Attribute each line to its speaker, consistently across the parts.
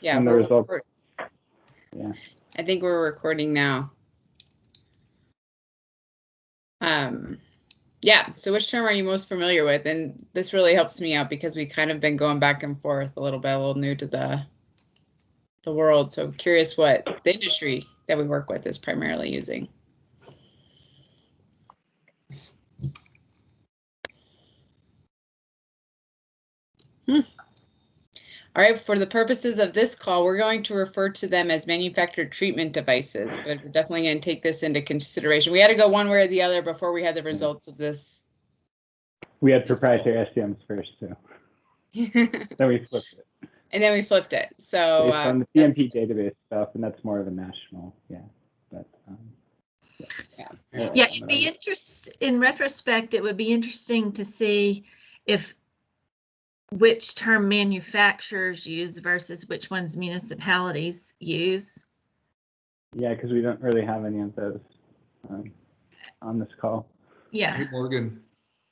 Speaker 1: Yeah,
Speaker 2: and the result. Yeah.
Speaker 1: I think we're recording now. Yeah, so which term are you most familiar with? And this really helps me out because we kind of been going back and forth a little bit, a little new to the world. So I'm curious what the industry that we work with is primarily using. All right, for the purposes of this call, we're going to refer to them as manufactured treatment devices, but we're definitely going to take this into consideration. We had to go one way or the other before we had the results of this.
Speaker 2: We had proprietary STMs first, too. Then we flipped it.
Speaker 1: And then we flipped it. So
Speaker 2: based on the PMP database stuff, and that's more of a national, yeah. But,
Speaker 3: yeah, it'd be in retrospect, it would be interesting to see if which term manufacturers use versus which ones municipalities use.
Speaker 2: Yeah, because we don't really have any of those on this call.
Speaker 3: Yeah.
Speaker 4: Hey, Morgan,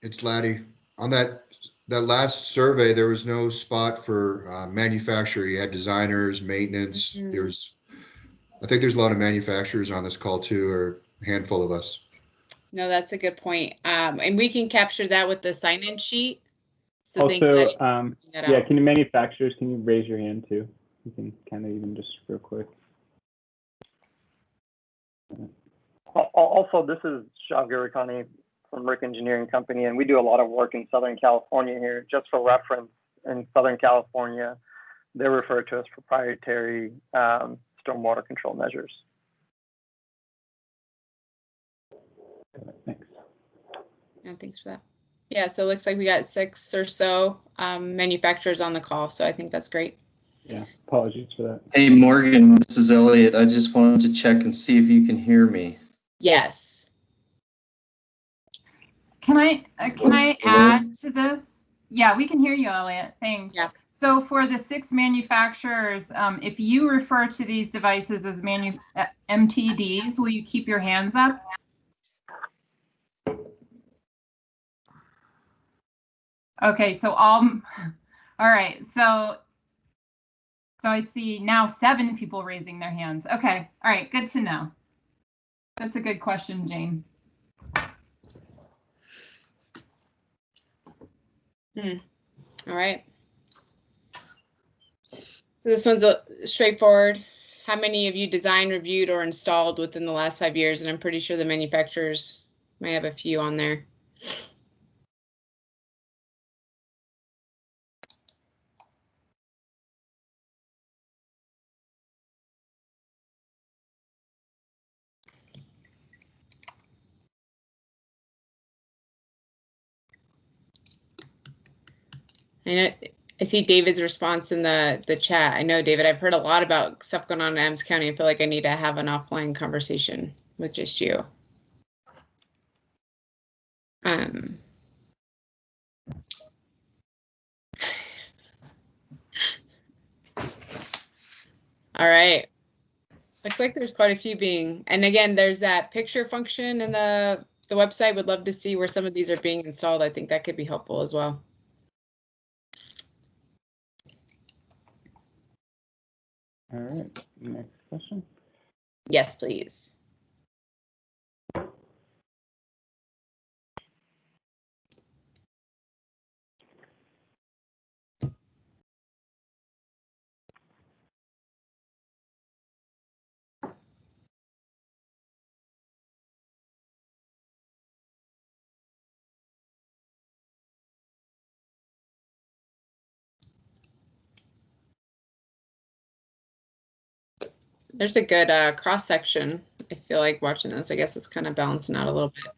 Speaker 4: it's Laddie. On that last survey, there was no spot for manufacturer. You had designers, maintenance. I think there's a lot of manufacturers on this call too, or a handful of us.
Speaker 1: No, that's a good point. And we can capture that with the sign-in sheet. So
Speaker 2: also, yeah, can you manufacturers, can you raise your hand too? You can kind of even just real quick.
Speaker 5: Also, this is Shav Gurikani from Rick Engineering Company, and we do a lot of work in Southern California here. Just for reference, in Southern California, they refer to as proprietary stormwater control measures.
Speaker 2: Thanks.
Speaker 1: Yeah, thanks for that. Yeah, so it looks like we got 6 or so manufacturers on the call, so I think that's great.
Speaker 2: Yeah, apologies for that.
Speaker 6: Hey, Morgan, this is Elliot. I just wanted to check and see if you can hear me.
Speaker 1: Yes.
Speaker 7: Can I add to this? Yeah, we can hear you, Elliot. Thanks.
Speaker 1: Yeah.
Speaker 7: So for the 6 manufacturers, if you refer to these devices as MTDs, will you keep your hands up? Okay, so all right. So I see now 7 people raising their hands. Okay, all right, good to know. That's a good question, Jane.
Speaker 1: All right. So this one's straightforward. How many of you designed, reviewed, or installed within the last 5 years? And I'm pretty sure the manufacturers may have a few on there. I see David's response in the chat. I know, David, I've heard a lot about stuff going on in Adams County. I feel like I need to have an offline conversation with just you. All right. Looks like there's quite a few being, and again, there's that picture function in the website. Would love to see where some of these are being installed. I think that could be helpful as well.
Speaker 2: All right, next question.
Speaker 1: Yes, please. There's a good cross section. I feel like watching this. I guess it's kind of balancing out a little bit,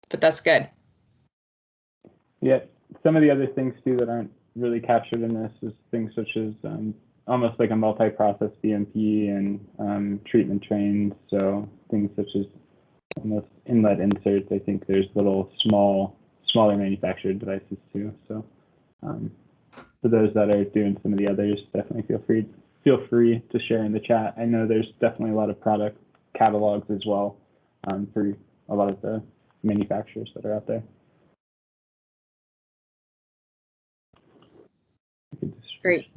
Speaker 1: but that's good.
Speaker 2: Yeah, some of the other things too that aren't really captured in this is things such as almost like a multi-process BMP and treatment trains. So things such as almost inlet inserts. I think there's little smaller manufactured devices too. So for those that are doing some of the others, definitely feel free to share in the chat. I know there's definitely a lot of product catalogs as well for a lot of the manufacturers that are out there.
Speaker 1: Great.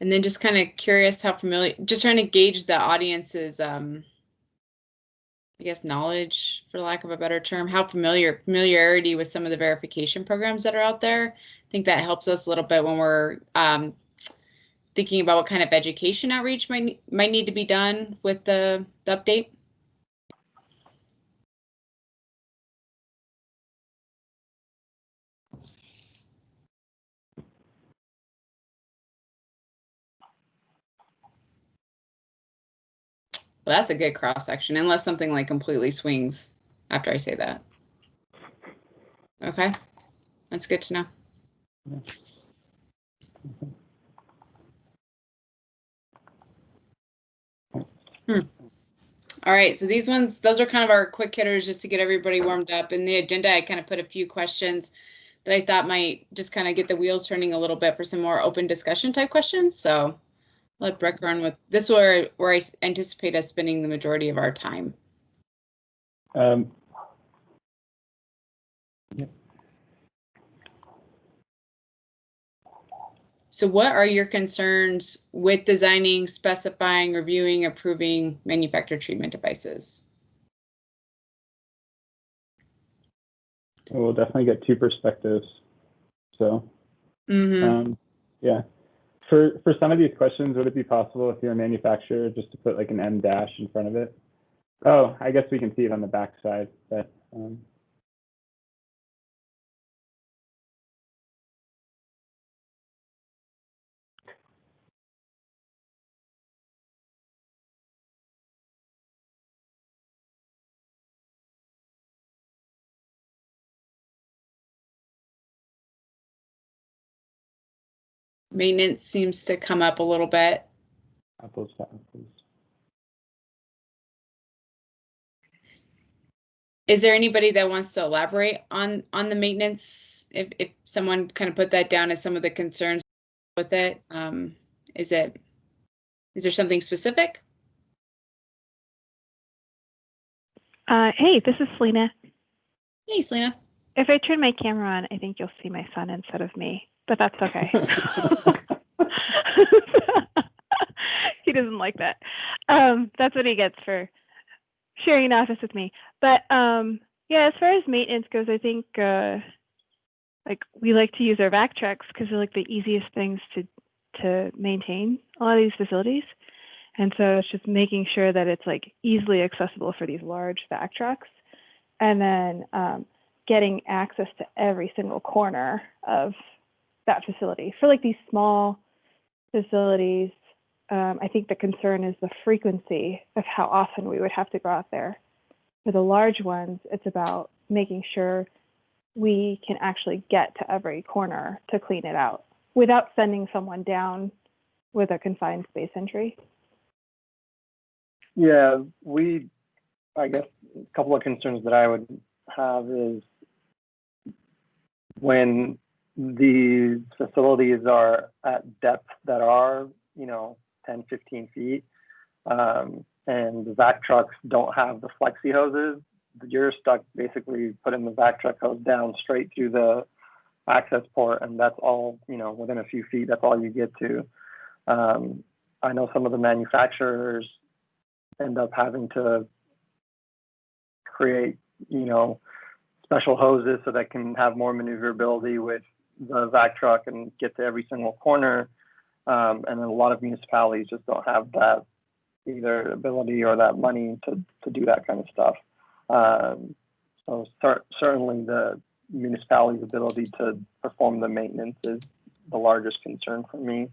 Speaker 1: And then just kind of curious how familiar, just trying to gauge the audience's, I guess, knowledge, for lack of a better term, how familiarity with some of the verification programs that are out there. I think that helps us a little bit when we're thinking about what kind of education outreach might need to be done with the update. Well, that's a good cross section, unless something like completely swings after I say that. Okay, that's good to know. All right, so these ones, those are kind of our quick hitters just to get everybody warmed up. In the agenda, I kind of put a few questions that I thought might just kind of get the wheels turning a little bit for some more open discussion type questions. So let Breck run with this, where I anticipate us spending the majority of our time.
Speaker 2: Yeah.
Speaker 1: So what are your concerns with designing, specifying, reviewing, approving manufactured treatment devices?
Speaker 2: We'll definitely get two perspectives. So, yeah. For some of these questions, would it be possible if you're a manufacturer just to put like an M dash in front of it? Oh, I guess we can see it on the back side, but
Speaker 1: maintenance seems to come up a little bit.
Speaker 2: apples to apples.
Speaker 1: Is there anybody that wants to elaborate on the maintenance? If someone kind of put that down as some of the concerns with it, is there something specific?
Speaker 8: Hey, this is Selena.
Speaker 1: Hey, Selena.
Speaker 8: If I turn my camera on, I think you'll see my son instead of me, but that's okay. He doesn't like that. That's what he gets for sharing an office with me. But yeah, as far as maintenance goes, I think like we like to use our vac trucks because they're like the easiest things to maintain a lot of these facilities. And so it's just making sure that it's like easily accessible for these large vac trucks, and then getting access to every single corner of that facility. For like these small facilities, I think the concern is the frequency of how often we would have to go out there. For the large ones, it's about making sure we can actually get to every corner to clean it out without sending someone down with a confined space entry.
Speaker 5: Yeah, I guess a couple of concerns that I would have is when these facilities are at depths that are, 10, 15 feet, and the vac trucks don't have the flexi hoses, you're stuck basically putting the vac truck hose down straight through the access port, and that's all, within a few feet, that's all you get to. I know some of the manufacturers end up having to create, special hoses so that can have more maneuverability with the vac truck and get to every single corner. And then a lot of municipalities just don't have that either ability or that money to do that kind of stuff. So certainly the municipality's ability to perform the maintenance is the largest concern for me.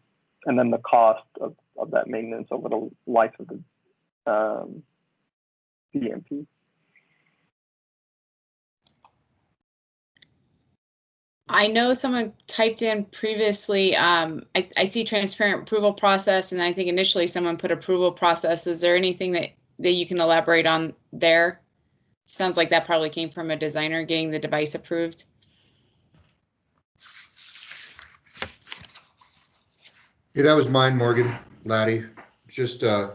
Speaker 5: And then the cost of that maintenance over the life of the BMP.
Speaker 1: I know someone typed in previously, I see transparent approval process, and I think initially someone put approval process. Is there anything that you can elaborate on there? Sounds like that probably came from a designer getting the device approved.
Speaker 4: Yeah, that was mine, Morgan, Laddie. Just, I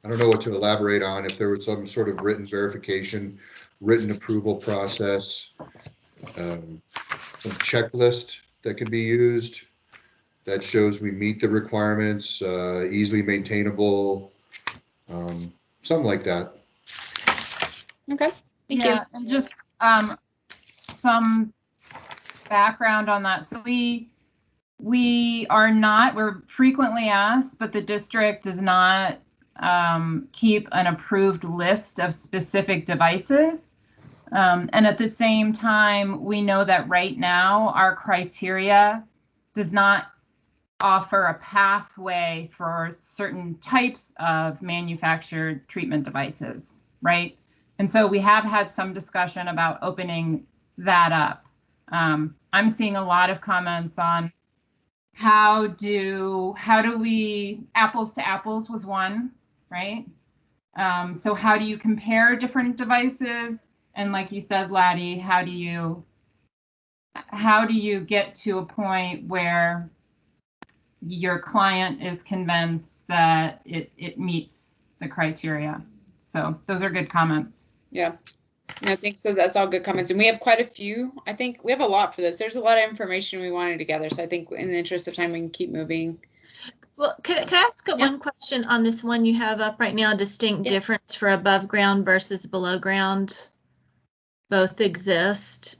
Speaker 4: don't know what to elaborate on. If there was some sort of written verification, written approval process, some checklist that could be used that shows we meet the requirements, easily maintainable, something like that.
Speaker 1: Okay, thank
Speaker 7: Yeah,
Speaker 1: you.
Speaker 7: and just some background on that. So we're frequently asked, but the district does not keep an approved list of specific devices. And at the same time, we know that right now our criteria does not offer a pathway for certain types of manufactured treatment devices, right? And so we have had some discussion about opening that up. I'm seeing a lot of comments on how do we, apples to apples was one, right? So how do you compare different devices? And like you said, Laddie, how do you get to a point where your client is convinced that it meets the criteria? So those are good comments.
Speaker 1: Yeah. I think so. That's all good comments. And we have quite a few. I think we have a lot for this. There's a lot of information we wanted together. So I think in the interest of time, we can keep moving.
Speaker 3: Well, can I ask one question on this one you have up right now? Distinct difference for above ground versus below ground. Both exist.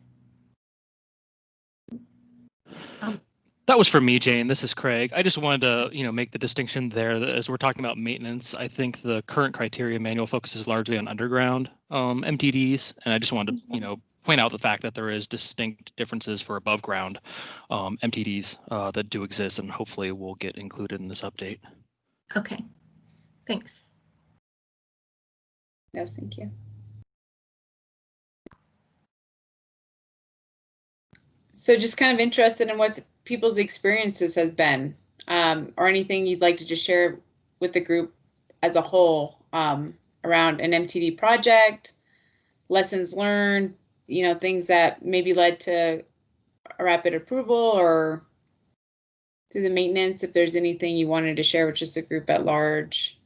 Speaker 9: That was for me, Jane. This is Craig. I just wanted to, make the distinction there that as we're talking about maintenance, I think the current criteria manual focuses largely on underground MTDs, and I just wanted to, point out the fact that there is distinct differences for above ground MTDs that do exist, and hopefully will get included in this update.
Speaker 3: Okay, thanks.
Speaker 1: Yes, thank you. So just kind of interested in what people's experiences has been, or anything you'd like to just share with the group as a whole around an MTD project, lessons learned, things that maybe led to a rapid approval or through the maintenance, if there's anything you wanted to share with just the group at large.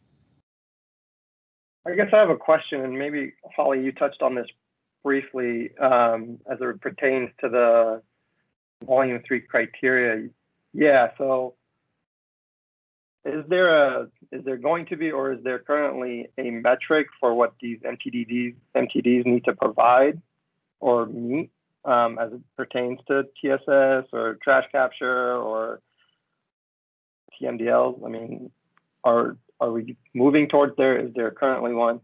Speaker 5: I guess I have a question, and maybe Holly, you touched on this briefly as it pertains to the Volume 3 criteria. Yeah, so is there going to be, or is there currently a metric for what these MTDs need to provide or meet as it pertains to TSS or trash capture or TMDLs? I mean, are we moving towards there? Is there currently one?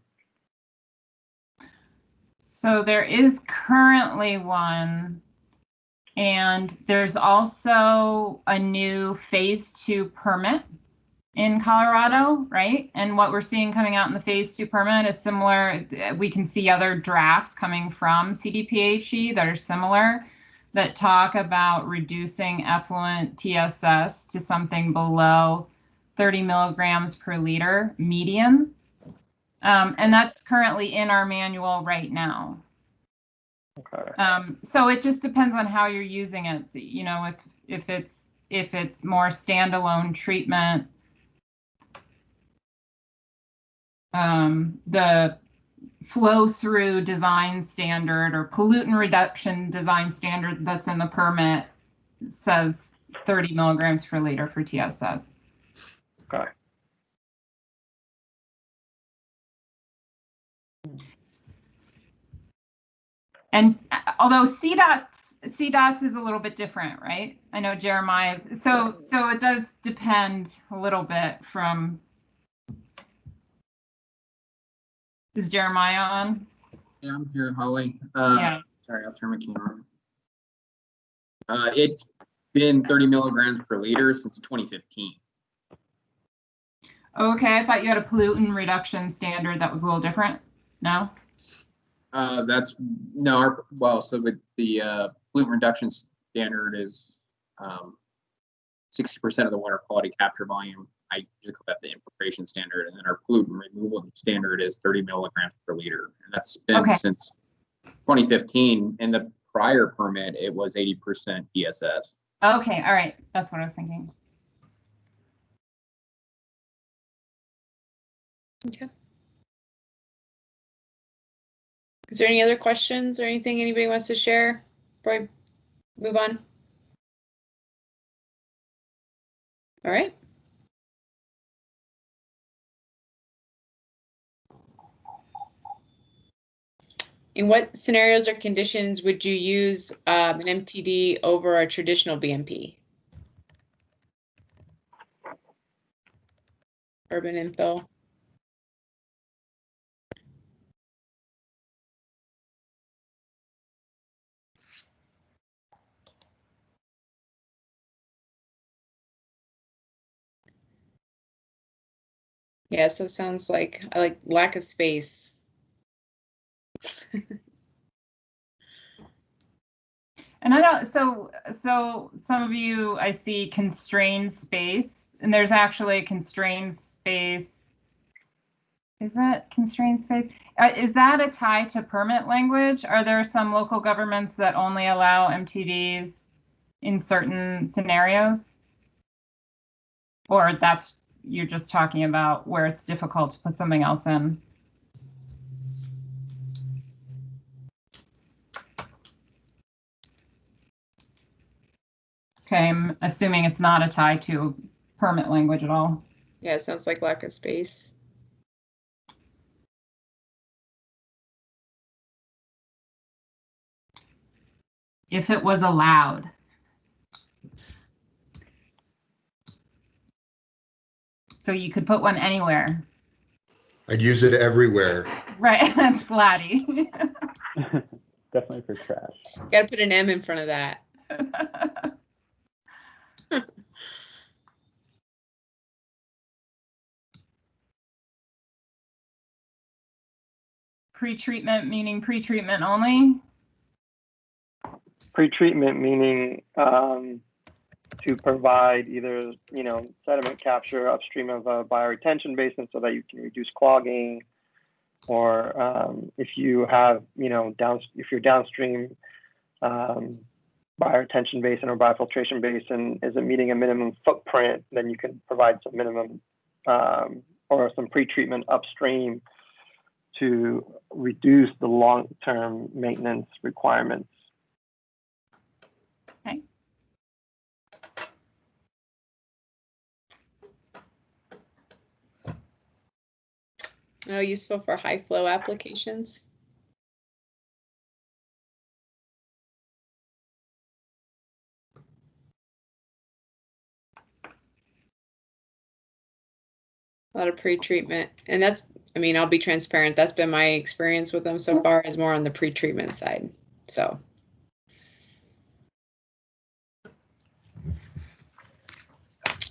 Speaker 7: So there is currently one. And there's also a new phase 2 permit in Colorado, right? And what we're seeing coming out in the phase 2 permit is similar. We can see other drafts coming from CDPHE that are similar, that talk about reducing effluent TSS to something below 30 milligrams per liter median. And that's currently in our manual right now.
Speaker 5: Okay.
Speaker 7: So it just depends on how you're using it. So, if it's more standalone treatment, the flow through design standard or pollutant reduction design standard that's in the permit says 30 milligrams per liter for TSS.
Speaker 5: Okay.
Speaker 7: And although CDOTs is a little bit different, right? I know Jeremiah's, so it does depend a little bit from. Is Jeremiah on?
Speaker 10: Yeah, I'm here, Holly.
Speaker 7: Yeah.
Speaker 10: Sorry, I'll turn my camera on. It's been 30 milligrams per liter since 2015.
Speaker 7: Okay, I thought you had a pollutant reduction standard that was a little different. No?
Speaker 10: So with the pollutant reduction standard is 60% of the water quality capture volume. I just call that the infiltration standard, and then our pollutant removal standard is 30 milligrams per liter, and that's been since 2015. In the prior permit, it was 80% TSS.
Speaker 7: Okay, all right, that's what I was thinking.
Speaker 1: Okay. Is there any other questions or anything anybody wants to share before I move on? All right. In what scenarios or conditions would you use an MTD over a traditional BMP? Urban infill. Yeah, so it sounds like I like lack of space.
Speaker 7: And I don't, so some of you I see constrained space, and there's actually a constrained space. Is that constrained space? Is that a tie to permit language? Are there some local governments that only allow MTDs in certain scenarios? Or that's, you're just talking about where it's difficult to put something else in? Okay, I'm assuming it's not a tie to permit language at all.
Speaker 1: Yeah, it sounds like lack of space.
Speaker 7: If it was allowed. So you could put one anywhere.
Speaker 4: I'd use it everywhere.
Speaker 7: Right, that's Laddie.
Speaker 2: Definitely for trash.
Speaker 1: Got to put an M in front of that.
Speaker 7: Pre-treatment meaning pre-treatment only?
Speaker 5: Pre-treatment meaning to provide either, you know, sediment capture upstream of a bioretention basin so that you can reduce clogging, or if you have, you know, if your downstream bioretention basin or biofiltration basin isn't meeting a minimum footprint, then you can provide some minimum or some pre-treatment upstream to reduce the long-term maintenance requirements.
Speaker 7: Okay.
Speaker 1: Oh, useful for high flow applications. A lot of pre-treatment, and that's, I mean, I'll be transparent. That's been my experience with them so far, is more on the pre-treatment side. So.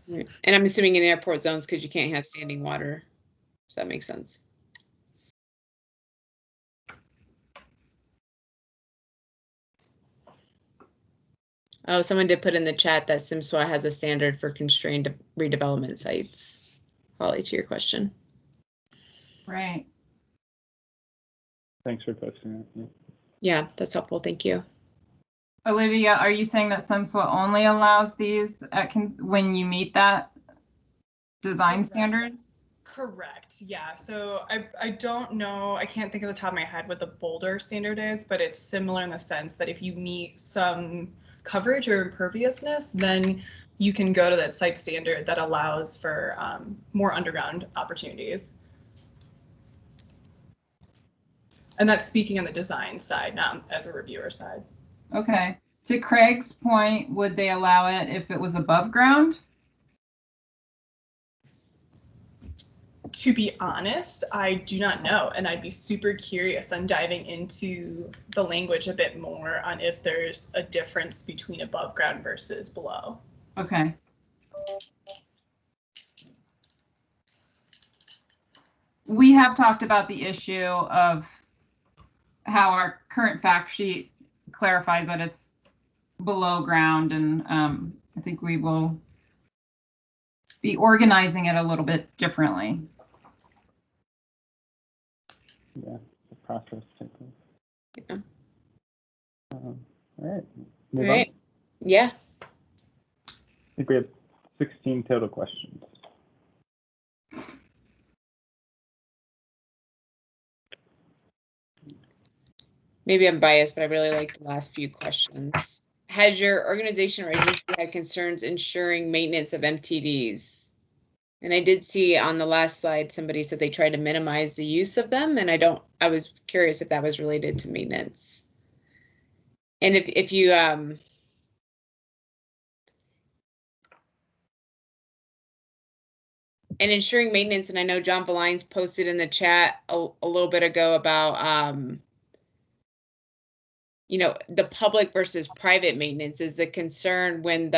Speaker 1: And I'm assuming in airport zones because you can't have standing water. So that makes sense. Oh, someone did put in the chat that SIMSWA has a standard for constrained redevelopment sites. Holly, to your question.
Speaker 7: Right.
Speaker 2: Thanks for posting that.
Speaker 1: Yeah, that's helpful. Thank you.
Speaker 7: Olivia, are you saying that SIMSWA only allows these at when you meet that design standard?
Speaker 11: Correct. Yeah. So I don't know. I can't think of the top of my head what the Boulder standard is, but it's similar in the sense that if you meet some coverage or imperviousness, then you can go to that site standard that allows for more underground opportunities. And that's speaking on the design side, not as a reviewer side.
Speaker 7: Okay. To Craig's point, would they allow it if it was above ground?
Speaker 11: To be honest, I do not know, and I'd be super curious on diving into the language a bit more on if there's a difference between above ground versus below.
Speaker 7: Okay. We have talked about the issue of how our current fact sheet clarifies that it's below ground, and I think we will be organizing it a little bit differently.
Speaker 2: Yeah, the process type of.
Speaker 1: Yeah.
Speaker 2: All right.
Speaker 1: All right. Yeah.
Speaker 2: I think we have 16 total questions.
Speaker 1: Maybe I'm biased, but I really like the last few questions. has your organization or agency had concerns ensuring maintenance of MTDs? And I did see on the last slide, somebody said they tried to minimize the use of them, and I was curious if that was related to maintenance. And if you, and ensuring maintenance, and I know John Valines posted in the chat a little bit ago about, you know, the public versus private maintenance. Is the concern when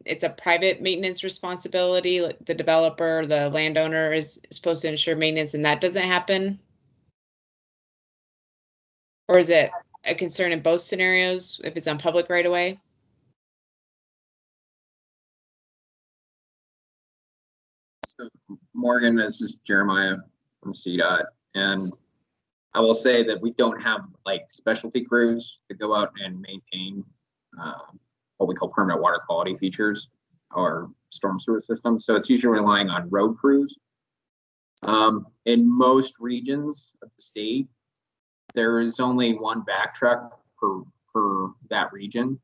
Speaker 1: it's a private maintenance responsibility, like the developer, the landowner is supposed to ensure maintenance and that doesn't happen? Or is it a concern in both scenarios if it's on public right away?
Speaker 10: So Morgan, this is Jeremiah from CDOT, and I will say that we don't have like specialty crews to go out and maintain what we call permanent water quality features or storm sewer systems. So it's usually relying on road crews. In most regions of the state, there is only one back truck per that region.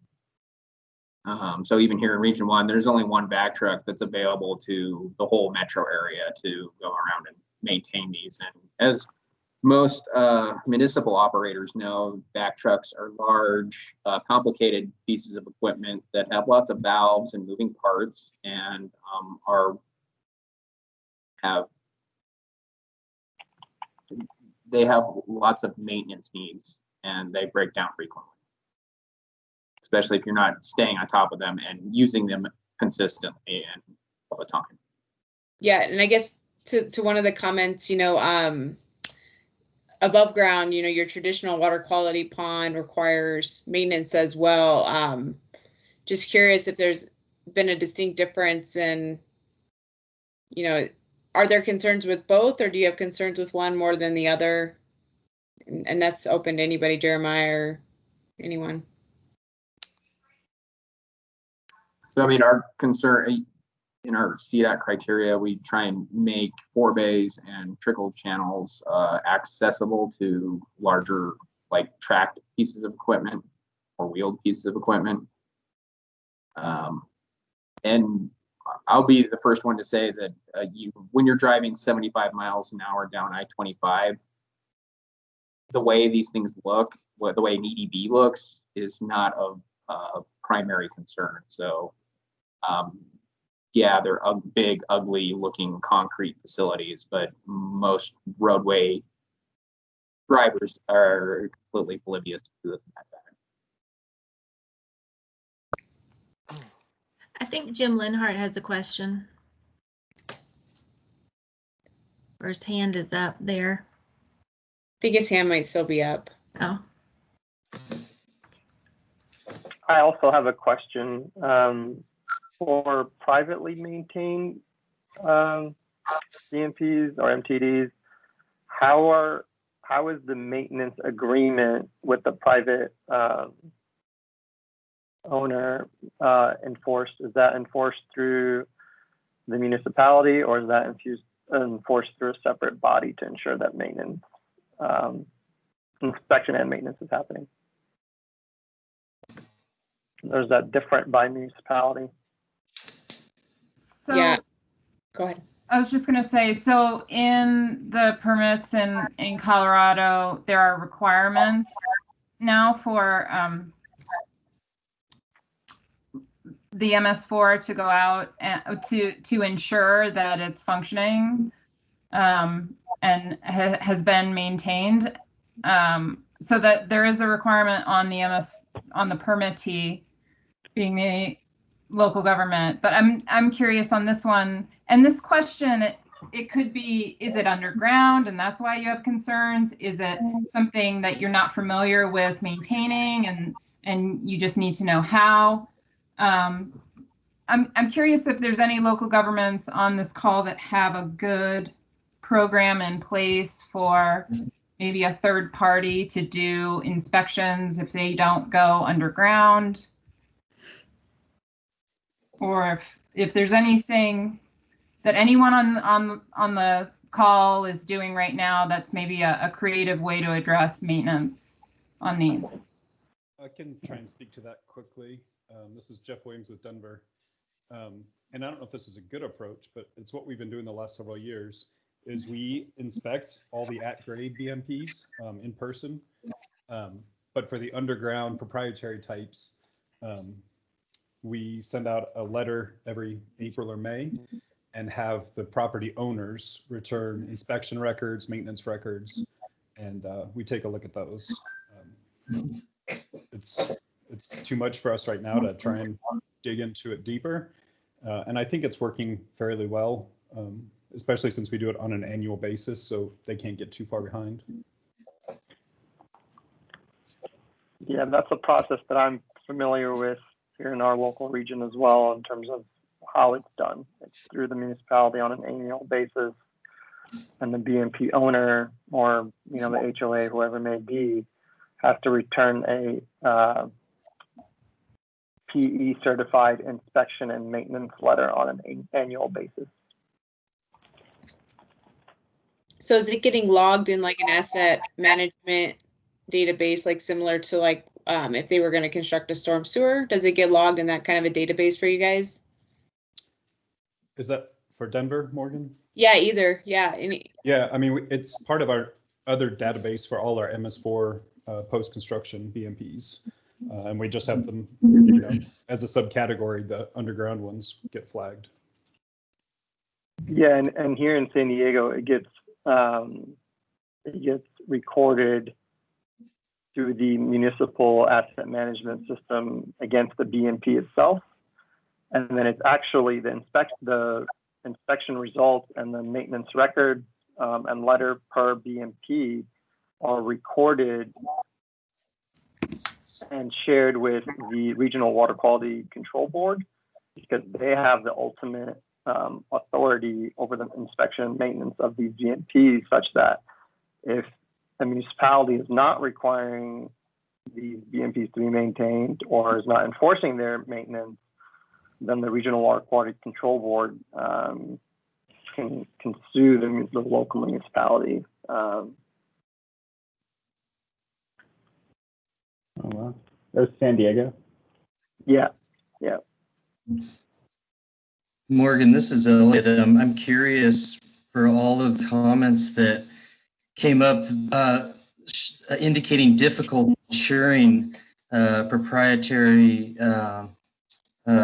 Speaker 10: So even here in Region 1, there's only one back truck that's available to the whole metro area to go around and maintain these. And as most municipal operators know, back trucks are large, complicated pieces of equipment that have lots of valves and moving parts, and they have lots of maintenance needs, and they break down frequently, especially if you're not staying on top of them and using them consistently and all the time.
Speaker 1: Yeah, and I guess to one of the comments, you know, above ground, you know, your traditional water quality pond requires maintenance as well. Just curious if there's been a distinct difference in, you know, are there concerns with both, or do you have concerns with one more than the other? And that's open to anybody, Jeremiah or anyone.
Speaker 10: So, I mean, our concern in our CDOT criteria, we try and make forebays and trickle channels accessible to larger, like tracked pieces of equipment or wheeled pieces of equipment. And I'll be the first one to say that when you're driving 75 miles an hour down I-25, the way these things look, the way an EDB looks, is not of primary concern. So, yeah, they're big, ugly-looking concrete facilities, but most roadway drivers are completely oblivious to that fact.
Speaker 3: I think Jim Linhart has a question. Or his hand is up there.
Speaker 1: I think his hand might still be up.
Speaker 3: Oh.
Speaker 5: I also have a question. For privately maintained CMPs or MTDs, how is the maintenance agreement with the private owner enforced? Is that enforced through the municipality, or is that enforced through a separate body to ensure that maintenance, inspection and maintenance is happening? Or is that different by municipality?
Speaker 7: So,
Speaker 1: yeah, go ahead.
Speaker 7: I was just going to say, so in the permits in Colorado, there are requirements now for the MS4 to go out and to ensure that it's functioning and has been maintained. So that there is a requirement on the permittee, being the local government. But I'm curious on this one, and this question, it could be, is it underground and that's why you have concerns? Is it something that you're not familiar with maintaining and you just need to know how? I'm curious if there's any local governments on this call that have a good program in place for maybe a third party to do inspections if they don't go underground, or if there's anything that anyone on the call is doing right now that's maybe a creative way to address maintenance on these.
Speaker 12: I can try and speak to that quickly. This is Jeff Williams with Denver. And I don't know if this is a good approach, but it's what we've been doing the last several years, is we inspect all the at-grade BMPs in person. But for the underground proprietary types, we send out a letter every April or May and have the property owners return inspection records, maintenance records, and we take a look at those. It's too much for us right now to try and dig into it deeper. And I think it's working fairly well, especially since we do it on an annual basis, so they can't get too far behind.
Speaker 5: Yeah, that's a process that I'm familiar with here in our local region as well, in terms of how it's done. It's through the municipality on an annual basis, and the BMP owner, or the HOA, whoever it may be, has to return a PE certified inspection and maintenance letter on an annual basis.
Speaker 1: So is it getting logged in like an asset management database, like similar to like if they were going to construct a storm sewer? Does it get logged in that kind of a database for you guys?
Speaker 12: Is that for Denver, Morgan?
Speaker 1: Yeah, either. Yeah.
Speaker 12: Yeah, I mean, it's part of our other database for all our MS4 post-construction BMPs. And we just have them, as a subcategory, the underground ones get flagged.
Speaker 5: Yeah, and here in San Diego, it gets recorded through the municipal asset management system against the BMP itself, and then it's actually the inspection results and the maintenance record and letter per BMP are recorded and shared with the Regional Water Quality Control Board, because they have the ultimate authority over the inspection and maintenance of these BMPs, such that if a municipality is not requiring these BMPs to be maintained or is not enforcing their maintenance, then the Regional Water Quality Control Board can sue the local municipality.
Speaker 2: Oh, wow. That was San Diego?
Speaker 5: Yeah.
Speaker 6: Morgan, this is Elliot. I'm curious, for all of the comments that came up indicating difficult ensuring proprietary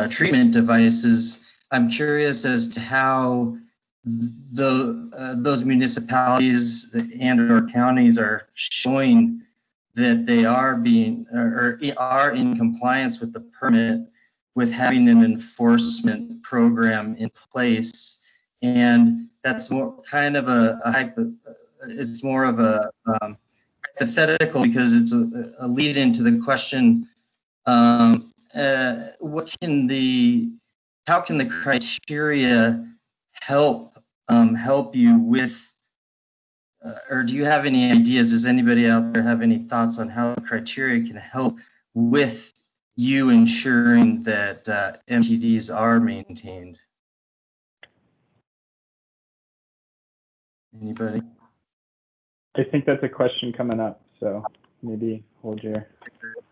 Speaker 6: treatment devices, I'm curious as to how those municipalities and/or counties are showing that they are being or are in compliance with the permit, with having an enforcement program in place. And that's more kind of it's more of a hypothetical, because it's a lead into the question, how can the criteria help you with, or do you have any ideas? Does anybody out there have any thoughts on how the criteria can help with you ensuring that MTDs are maintained? Anybody?
Speaker 2: I think that's a question coming up, so maybe hold your.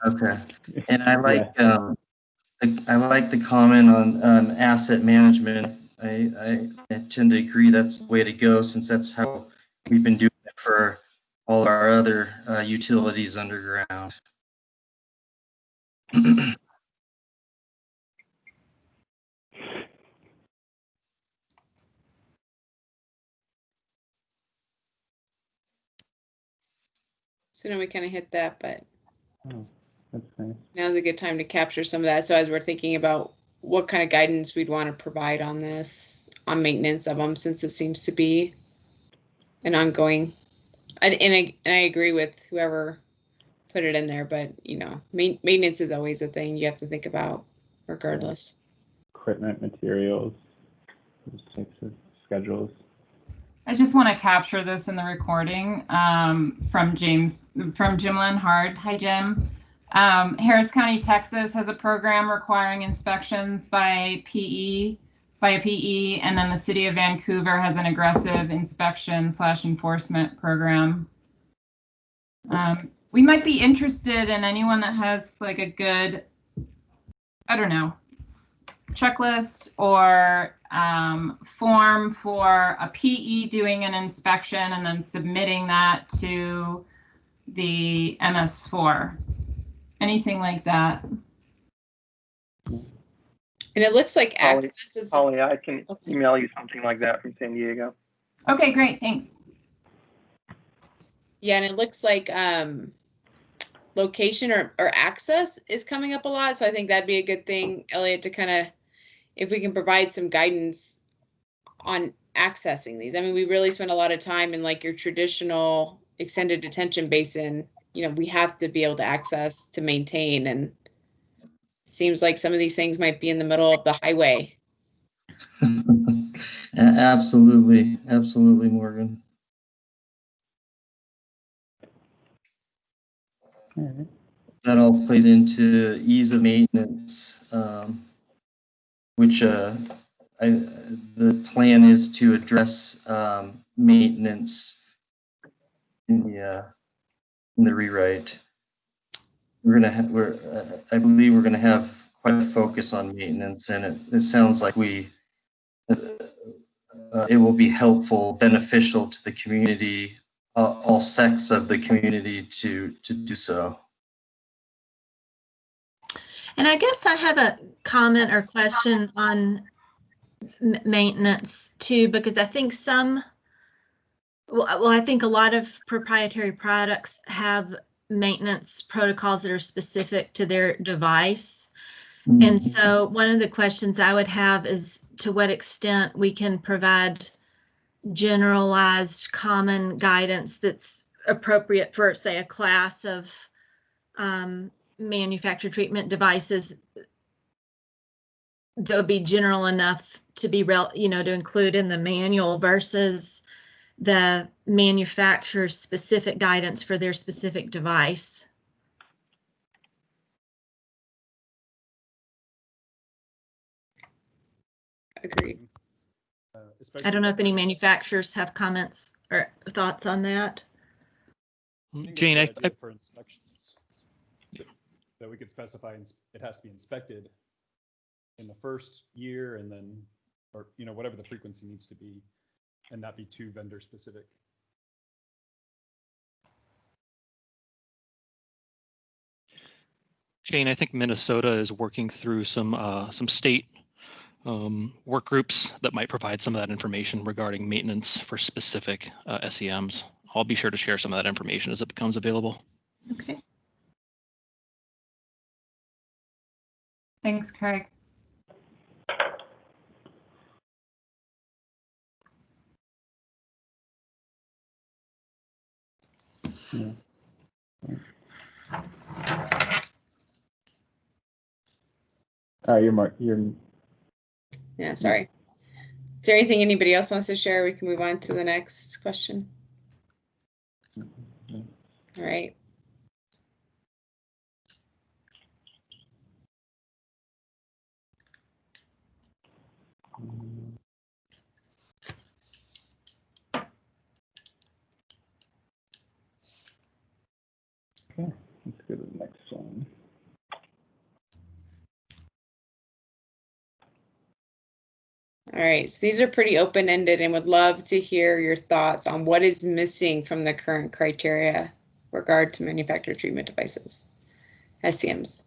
Speaker 6: Okay. And I like I like the comment on asset management. I tend to agree that's the way to go, since that's how we've been doing it for all our other utilities underground.
Speaker 1: So now we kind of hit that, but
Speaker 2: That's nice.
Speaker 1: now's a good time to capture some of that. So as we're thinking about what kind of guidance we'd want to provide on this, on maintenance of them, since it seems to be an ongoing, and I agree with whoever put it in there, but maintenance is always a thing you have to think about regardless.
Speaker 2: Equipment, materials, those types of schedules.
Speaker 7: I just want to capture this in the recording from Jim Lenhard. Hi, Jim. Harris County, Texas has a program requiring inspections by a PE, and then the city of Vancouver has an aggressive inspection/enforcement program. we might be interested in anyone that has like a good, I don't know, checklist or form for a PE doing an inspection and then submitting that to the MS4. Anything like that.
Speaker 1: And it looks like
Speaker 5: Holly,
Speaker 1: access is.
Speaker 5: Holly, I can email you something like that from San Diego.
Speaker 7: Okay, great, thanks.
Speaker 1: Yeah, and it looks like location or access is coming up a lot. So I think that'd be a good thing, Elliot, to kind of, if we can provide some guidance on accessing these. I mean, we really spend a lot of time in like your traditional extended detention basin. You know, we have to be able to access to maintain, and it seems like some of these things might be in the middle of the highway.
Speaker 6: Absolutely, absolutely, Morgan. That all plays into ease of maintenance, which the plan is to address maintenance in the rewrite. I believe we're gonna have quite a focus on maintenance, and it sounds like it will be helpful, beneficial to the community, all sects of the community to do so.
Speaker 3: And I guess I have a comment or question on maintenance too, because I think I think a lot of proprietary products have maintenance protocols that are specific to their device. Mm-hmm. And so one of the questions I would have is to what extent we can provide generalized common guidance that's appropriate for, say, a class of manufactured treatment devices that would be general enough to be to include in the manual versus the manufacturer's specific guidance for their specific device.
Speaker 1: Agreed.
Speaker 3: I don't know if any manufacturers have comments or thoughts on that.
Speaker 12: Jane, for inspections, that we could specify it has to be inspected in the first year, and then, or whatever the frequency needs to be, and not be too vendor specific.
Speaker 9: Jane, I think Minnesota is working through some state work groups that might provide some of that information regarding maintenance for specific SEMs. I'll be sure to share some of that information as it becomes available.
Speaker 3: Okay.
Speaker 7: Thanks, Craig.
Speaker 2: Yeah.
Speaker 1: Yeah, sorry. Is there anything anybody else wants to share? We can move on to the next question. All right.
Speaker 2: Okay, let's go to the next one.
Speaker 1: All right, so these are pretty open-ended, and would love to hear your thoughts on what is missing from the current criteria regard to manufactured treatment devices, SCMs.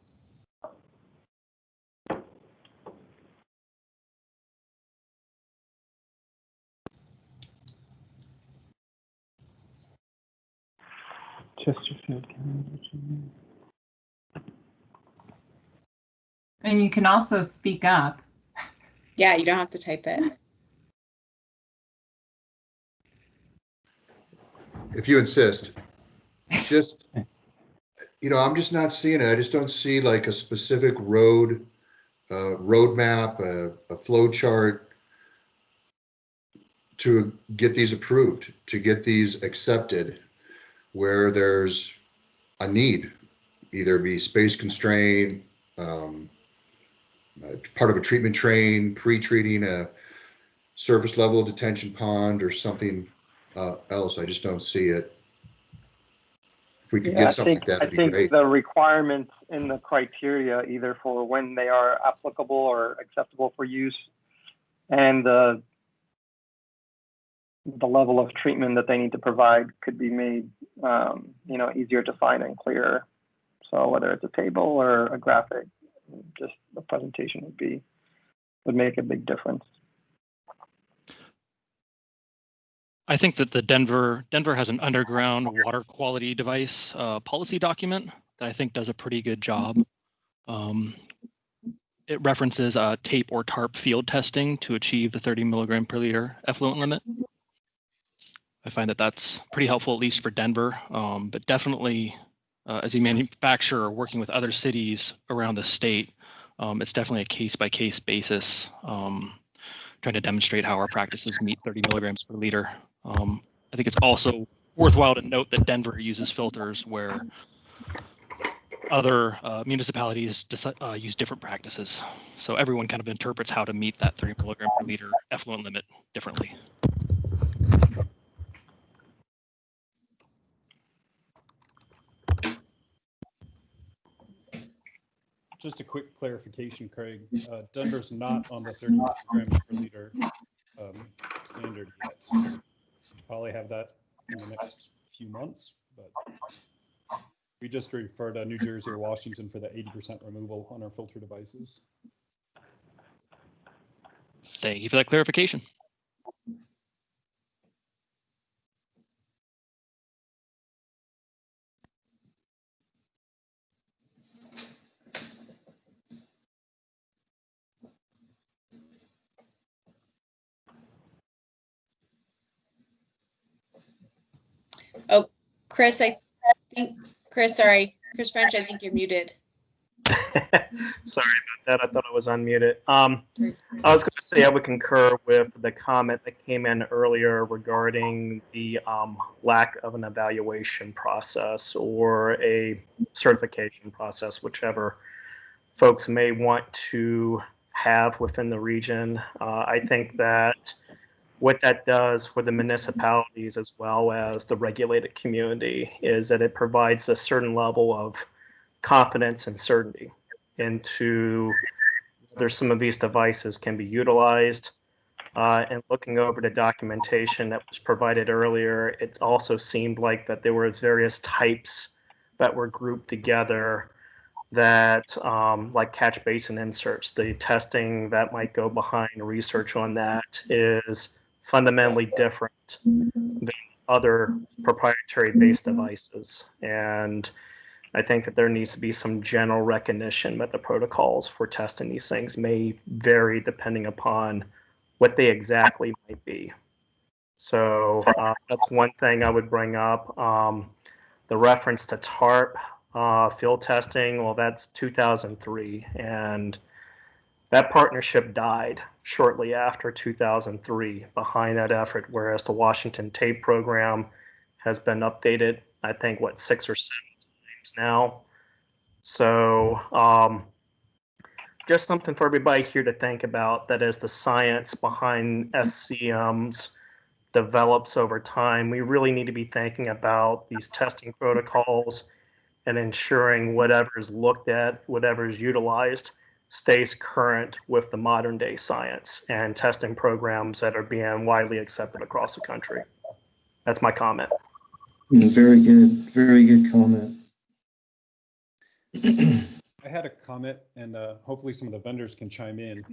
Speaker 2: Chesterfield County.
Speaker 7: And you can also speak up.
Speaker 1: Yeah, you don't have to type it.
Speaker 4: If you insist. Just, I'm just not seeing it. I just don't see like a specific roadmap, a flow chart to get these approved, to get these accepted, where there's a need, either be space constrained, part of a treatment train, pre-treating a surface level detention pond or something else. I just don't see it. If we could
Speaker 5: Yeah,
Speaker 4: get something like that,
Speaker 5: I
Speaker 4: it'd be
Speaker 5: think
Speaker 4: great.
Speaker 5: the requirements in the criteria, either for when they are applicable or acceptable for use, and the level of treatment that they need to provide could be made, easier to find and clearer. So whether it's a table or a graphic, just the presentation would make a big difference.
Speaker 9: I think that the Denver has an underground water quality device policy document that I think does a pretty good job. It references tape or tarp field testing to achieve the 30 milligram per liter effluent limit. I find that that's pretty helpful, at least for Denver, but definitely as a manufacturer working with other cities around the state, it's definitely a case-by-case basis, trying to demonstrate how our practices meet 30 milligrams per liter. I think it's also worthwhile to note that Denver uses filters where other municipalities use different practices. So everyone kind of interprets how to meet that 30 milligram per liter effluent limit differently.
Speaker 12: Just a quick clarification, Craig. Denver's not on the 30 milligrams per liter standard yet. Probably have that in the next few months, but we just refer to New Jersey or Washington for the 80% removal on our filter devices.
Speaker 9: Thank you for that clarification.
Speaker 1: Oh, Chris, sorry. Chris French, I think you're muted.
Speaker 13: Sorry about that. I thought I was unmuted. I was going to say I would concur with the comment that came in earlier regarding the lack of an evaluation process or a certification process, whichever folks may want to have within the region. I think that what that does for the municipalities as well as the regulated community is that it provides a certain level of confidence and certainty into whether some of these devices can be utilized. And looking over the documentation that was provided earlier, it also seemed like that there were various types that were grouped together that like catch basin inserts. The testing that might go behind research on that is fundamentally different than other proprietary based devices. And I think that there needs to be some general recognition that the protocols for testing these things may vary depending upon what they exactly might be. So that's one thing I would bring up. The reference to TARP field testing, well, that's 2003. And that partnership died shortly after 2003 behind that effort, whereas the Washington TAPE program has been updated, I think, 6 or 7 times now. So just something for everybody here to think about, that as the science behind SCMs develops over time, we really need to be thinking about these testing protocols and ensuring whatever is looked at, whatever is utilized, stays current with the modern day science and testing programs that are being widely accepted across the country. That's my comment.
Speaker 6: Very good comment.
Speaker 12: I had a comment, and hopefully some of the vendors can chime in.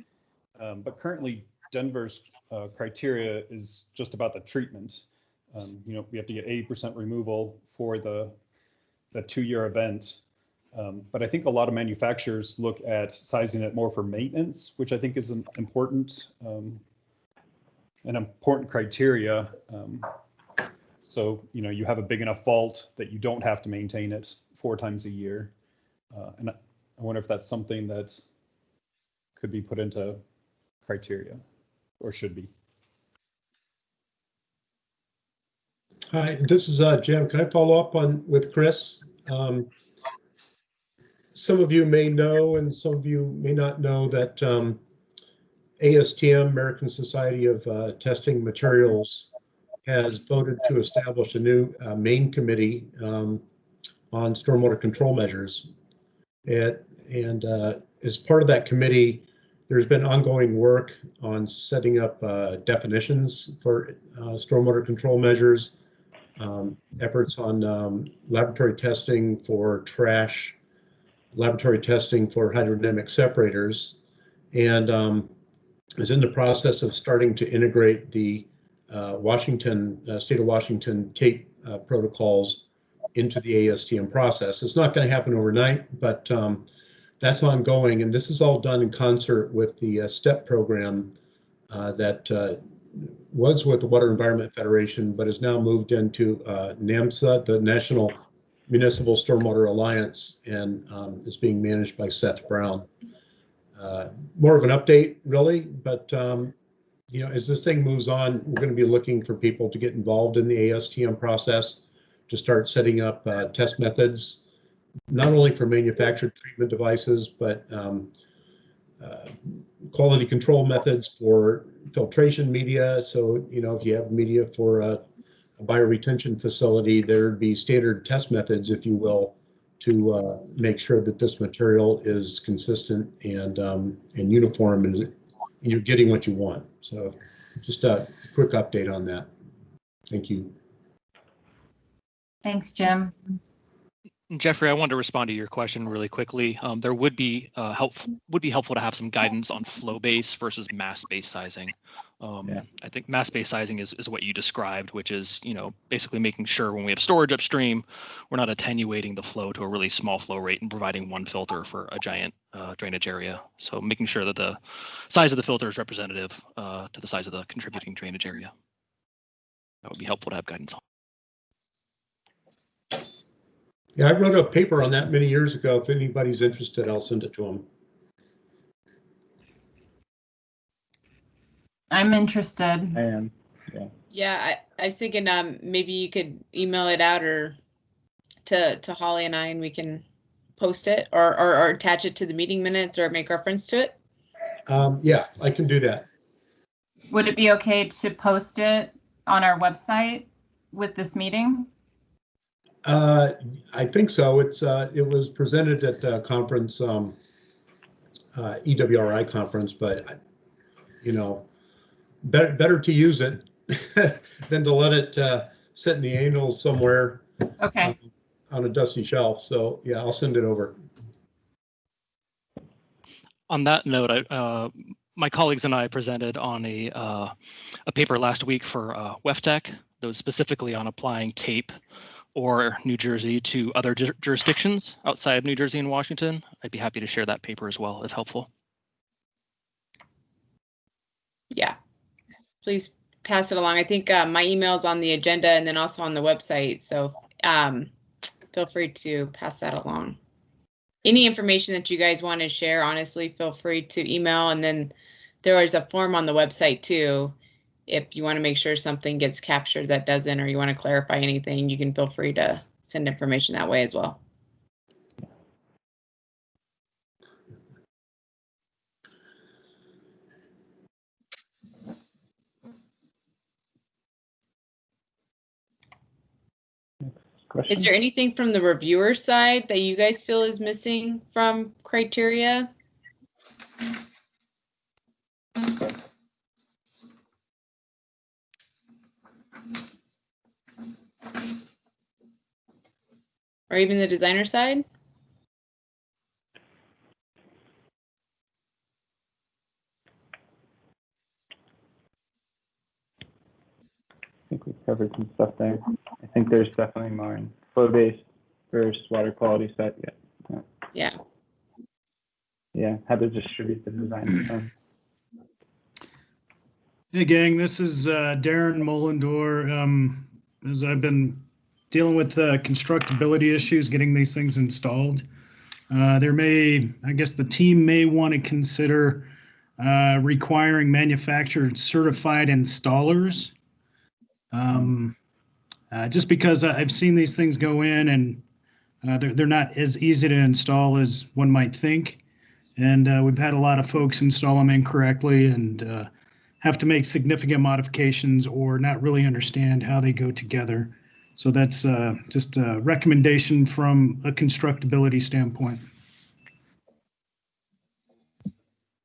Speaker 12: But currently, Denver's criteria is just about the treatment. We have to get 80% removal for the 2-year event. But I think a lot of manufacturers look at sizing it more for maintenance, which I think is an important criteria. So, you have a big enough vault that you don't have to maintain it 4 times a year. And I wonder if that's something that could be put into criteria or should be.
Speaker 14: Hi, this is Jim. Can I follow up with Chris? Some of you may know, and some of you may not know, that ASTM, American Society of Testing Materials, has voted to establish a new main committee on stormwater control measures. And as part of that committee, there's been ongoing work on setting up definitions for stormwater control measures, efforts on laboratory testing for trash, laboratory testing for hydrodynamic separators, and is in the process of starting to integrate the state of Washington tape protocols into the ASTM process. It's not going to happen overnight, but that's ongoing, and this is all done in concert with the STEP program that was with the Water Environment Federation, but has now moved into NAMSA, the National Municipal Stormwater Alliance, and is being managed by Seth Brown. More of an update, really, but you know, as this thing moves on, we're going to be looking for people to get involved in the ASTM process, to start setting up test methods, not only for manufactured treatment devices, but quality control methods for filtration media. So, you know, if you have media for a bioretention facility, there'd be standard test methods, if you will, to make sure that this material is consistent and uniform, and you're getting what you want. So just a quick update on that. Thank you.
Speaker 7: Thanks, Jim.
Speaker 9: Jeffrey, I wanted to respond to your question really quickly. There would be helpful to have some guidance on flow-based versus mass-based sizing. I think mass-based sizing is what you described, which is, you know, basically making sure when we have storage upstream, we're not attenuating the flow to a really small flow rate and providing one filter for a giant drainage area. So making sure that the size of the filter is representative to the size of the contributing drainage area. That would be helpful to have guidance on.
Speaker 14: Yeah, I wrote a paper on that many years ago. If anybody's interested, I'll send it to them.
Speaker 7: I'm interested.
Speaker 2: I am.
Speaker 1: Yeah, I was thinking maybe you could email it out or to Holly and I, and we can post it or attach it to the meeting minutes or make reference to it.
Speaker 14: Yeah, I can do that.
Speaker 7: Would it be okay to post it on our website with this meeting?
Speaker 14: I think so. It was presented at the conference, EWRI conference, but you know, better to use it than to let it sit in the annals somewhere.
Speaker 7: Okay.
Speaker 14: On a dusty shelf. So yeah, I'll send it over.
Speaker 9: On that note, my colleagues and I presented on a paper last week for WEFTEC that was specifically on applying tape or New Jersey to other jurisdictions outside of New Jersey and Washington. I'd be happy to share that paper as well, if helpful.
Speaker 1: Yeah, please pass it along. I think my email's on the agenda and then also on the website. So feel free to pass that along. Any information that you guys want to share, honestly, feel free to email. And then there is a form on the website too. If you want to make sure something gets captured that doesn't, or you want to clarify anything, you can feel free to send information that way as well.
Speaker 2: Question?
Speaker 1: Is there anything from the reviewer side that you guys feel is missing from criteria? Or even the designer side?
Speaker 2: I think we've covered some stuff there. I think there's definitely more in flow-based versus water quality set.
Speaker 1: Yeah.
Speaker 2: Yeah, how to distribute the design.
Speaker 15: Hey gang, this is Darren Mullendor. As I've been dealing with constructability issues, getting these things installed, I guess the team may want to consider requiring manufacturer certified installers. Just because I've seen these things go in and they're not as easy to install as one might think. And we've had a lot of folks install them incorrectly and have to make significant modifications or not really understand how they go together. So that's just a recommendation from a constructability standpoint.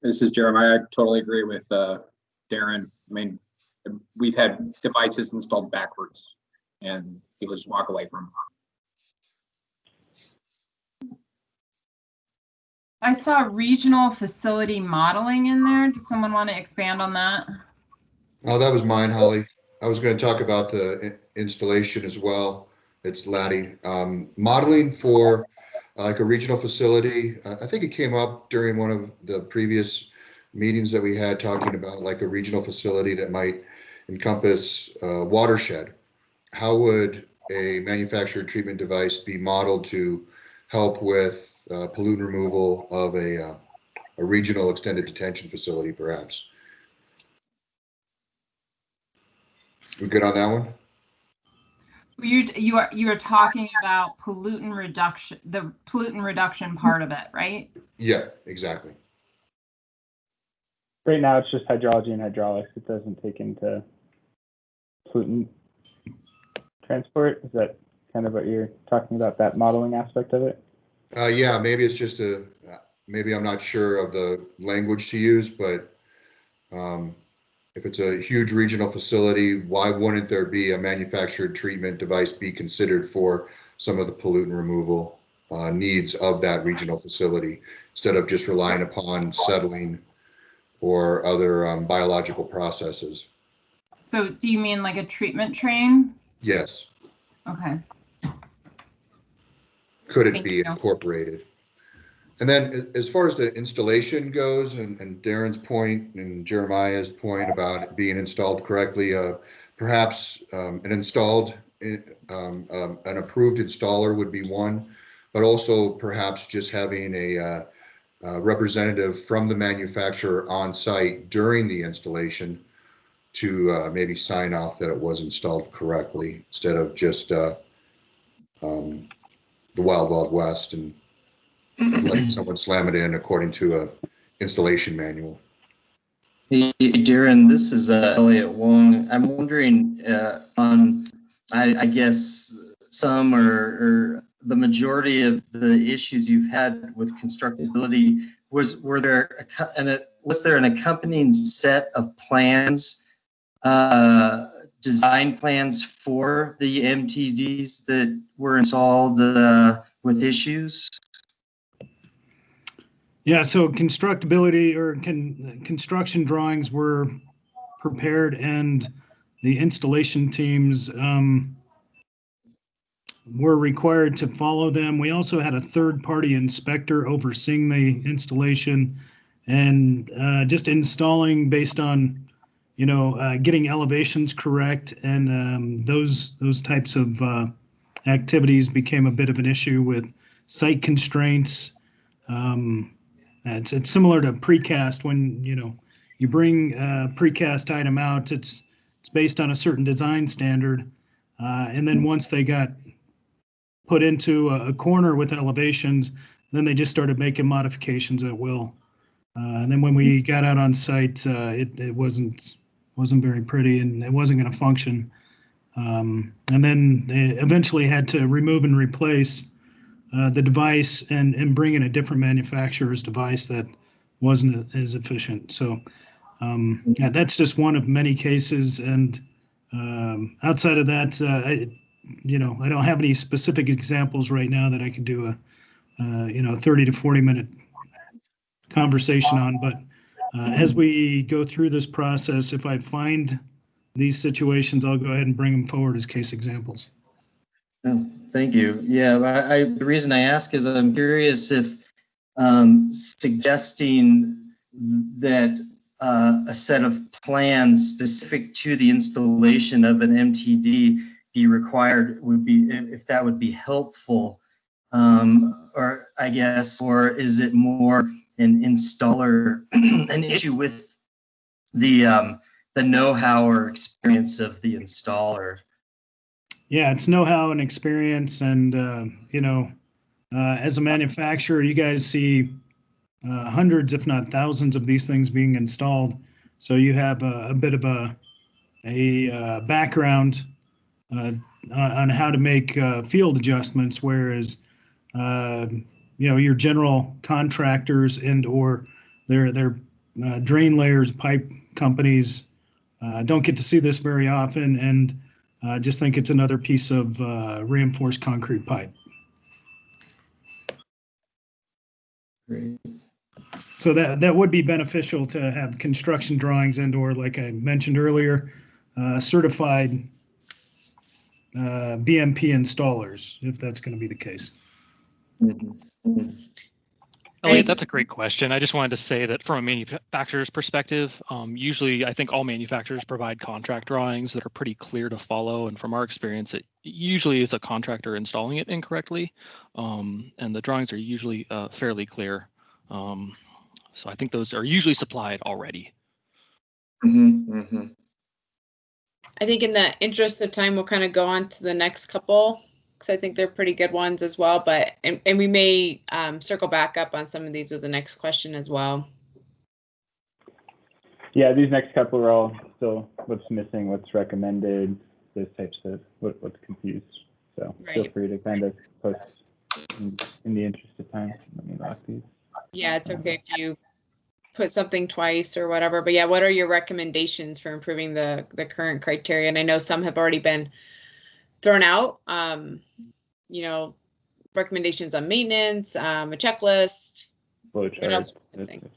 Speaker 10: This is Jeremiah. I totally agree with Darren. I mean, we've had devices installed backwards and people just walk away from them.
Speaker 7: I saw regional facility modeling in there. Does someone want to expand on that?
Speaker 4: Oh, that was mine, Holly. I was going to talk about the installation as well. It's Laddie. Modeling for like a regional facility. I think it came up during one of the previous meetings that we had talking about like a regional facility that might encompass watershed. How would a manufactured treatment device be modeled to help with pollutant removal of a regional extended detention facility, perhaps? We good on that one?
Speaker 7: You are talking about pollutant reduction, the pollutant reduction part of it, right?
Speaker 4: Yeah, exactly.
Speaker 2: Right now, it's just hydrology and hydraulics. It doesn't take into pollutant transport. Is that kind of what you're talking about, that modeling aspect of it?
Speaker 4: Yeah, maybe it's just maybe I'm not sure of the language to use, but if it's a huge regional facility, why wouldn't there be a manufactured treatment device be considered for some of the pollutant removal needs of that regional facility instead of just relying upon settling or other biological processes?
Speaker 7: So do you mean like a treatment train?
Speaker 4: Yes.
Speaker 7: Okay.
Speaker 4: Could it be incorporated? And then as far as the installation goes, and Darren's point and Jeremiah's point about it being installed correctly, perhaps an approved installer would be one, but also perhaps just having a representative from the manufacturer on site during the installation to maybe sign off that it was installed correctly instead of just the Wild Wild West and letting someone slam it in according to a installation manual.
Speaker 6: Hey, Darren, this is Elliot Wong. I'm wondering on, I guess, some or the majority of the issues you've had with constructability, was there an accompanying set of plans, design plans for the MTDs that were installed with issues?
Speaker 15: Yeah, so constructability or construction drawings were prepared, and the installation teams were required to follow them. We also had a third-party inspector overseeing the installation and just installing based on, getting elevations correct, and those types of activities became a bit of an issue with site constraints. It's similar to precast. When you bring a precast item out, it's based on a certain design standard, and then once they got put into a corner with elevations, then they just started making modifications at will. And then when we got out on site, it wasn't very pretty, and it wasn't going to function. And then they eventually had to remove and replace the device and bring in a different manufacturer's device that wasn't as efficient. So yeah, that's just one of many cases. And outside of that, I don't have any specific examples right now that I could do a 30 to 40 minute conversation on. But as we go through this process, if I find these situations, I'll go ahead and bring them forward as case examples.
Speaker 6: Oh, thank you. Yeah, the reason I ask is I'm curious if suggesting that a set of plans specific to the installation of an MTD be required if that would be helpful, or I guess, or is it more an installer, an issue with the know-how or experience of the installer?
Speaker 15: Yeah, it's know-how and experience, and as a manufacturer, you guys see hundreds, if not thousands, of these things being installed. So you have a bit of a background on how to make field adjustments, whereas your general contractors and or their drain layers, pipe companies don't get to see this very often, and just think it's another piece of reinforced concrete pipe.
Speaker 6: Great.
Speaker 15: So that would be beneficial to have construction drawings and or, like I mentioned earlier, certified BMP installers, if that's going to be the case.
Speaker 9: Elliot, that's a great question. I just wanted to say that from a manufacturer's perspective, usually I think all manufacturers provide contract drawings that are pretty clear to follow. And from our experience, it usually is a contractor installing it incorrectly. And the drawings are usually fairly clear. So I think those are usually supplied already.
Speaker 1: I think in the interest of time, we'll kind of go on to the next couple, because I think they're pretty good ones as well. But and we may circle back up on some of these with the next question as well.
Speaker 2: Yeah, these next couple are all still what's missing, what's recommended, those types of what's confused. So feel free to kind of post in the interest of time. Let me lock these.
Speaker 1: Yeah, it's okay if you put something twice or whatever. But yeah, what are your recommendations for improving the current criteria? And I know some have already been thrown out. Recommendations on maintenance, a checklist. What else are we missing?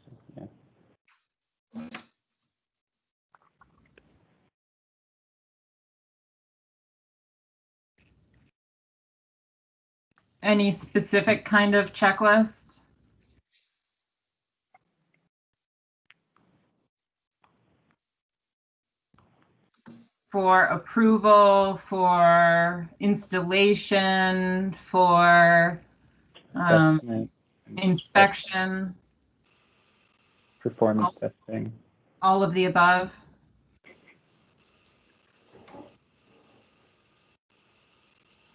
Speaker 7: Any specific kind of checklist? For approval, for installation, for inspection,
Speaker 2: performance testing,
Speaker 7: all of the above.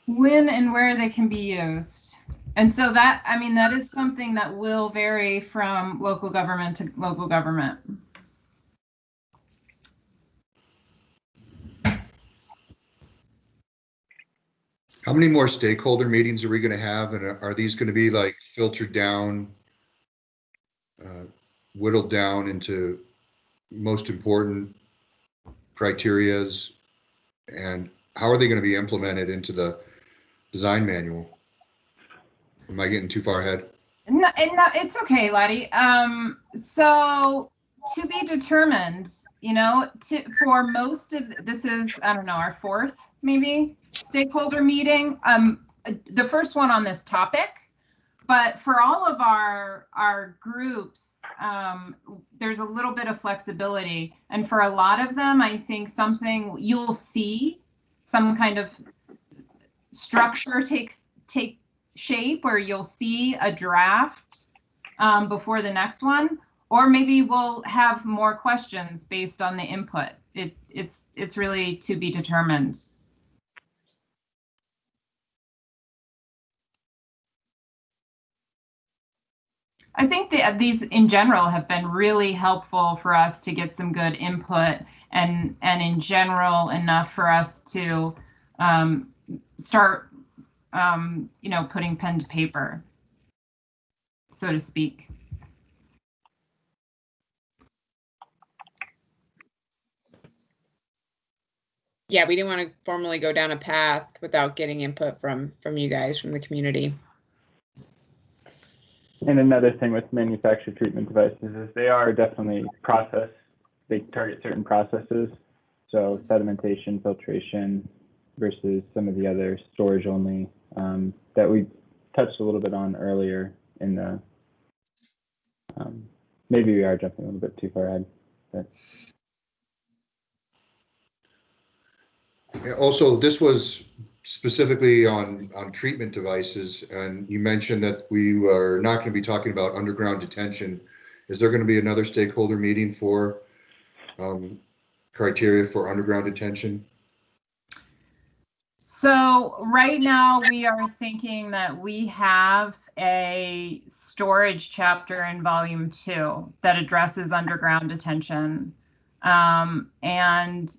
Speaker 7: When and where they can be used. And so that is something that will vary from local government to local government.
Speaker 4: How many more stakeholder meetings are we going to have? And are these going to be like filtered down, whittled down into most important criterias? And how are they going to be implemented into the design manual? Am I getting too far ahead?
Speaker 7: No, it's okay, Laddie. So to be determined, for most of this is, I don't know, our fourth maybe stakeholder meeting, the first one on this topic, but for all of our groups, there's a little bit of flexibility, and for a lot of them, I think something you'll see some kind of structure take shape, where you'll see a draft before the next one, or maybe we'll have more questions based on the input. It's really to be determined. I think these in general have been really helpful for us to get some good input, and in general enough for us to start putting pen to paper, so to speak.
Speaker 1: Yeah, we didn't want to formally go down a path without getting input from you guys, from the community.
Speaker 2: And another thing with manufactured treatment devices is they are definitely processed. They target certain processes. So sedimentation, filtration versus some of the other storage only that we touched a little bit on earlier in the, maybe we are jumping a little bit too far ahead. But.
Speaker 4: Yeah, also, this was specifically on treatment devices, and you mentioned that we are not going to be talking about underground detention. Is there going to be another stakeholder meeting for criteria for underground detention?
Speaker 7: So right now we are thinking that we have a storage chapter in volume 2 that addresses underground detention. And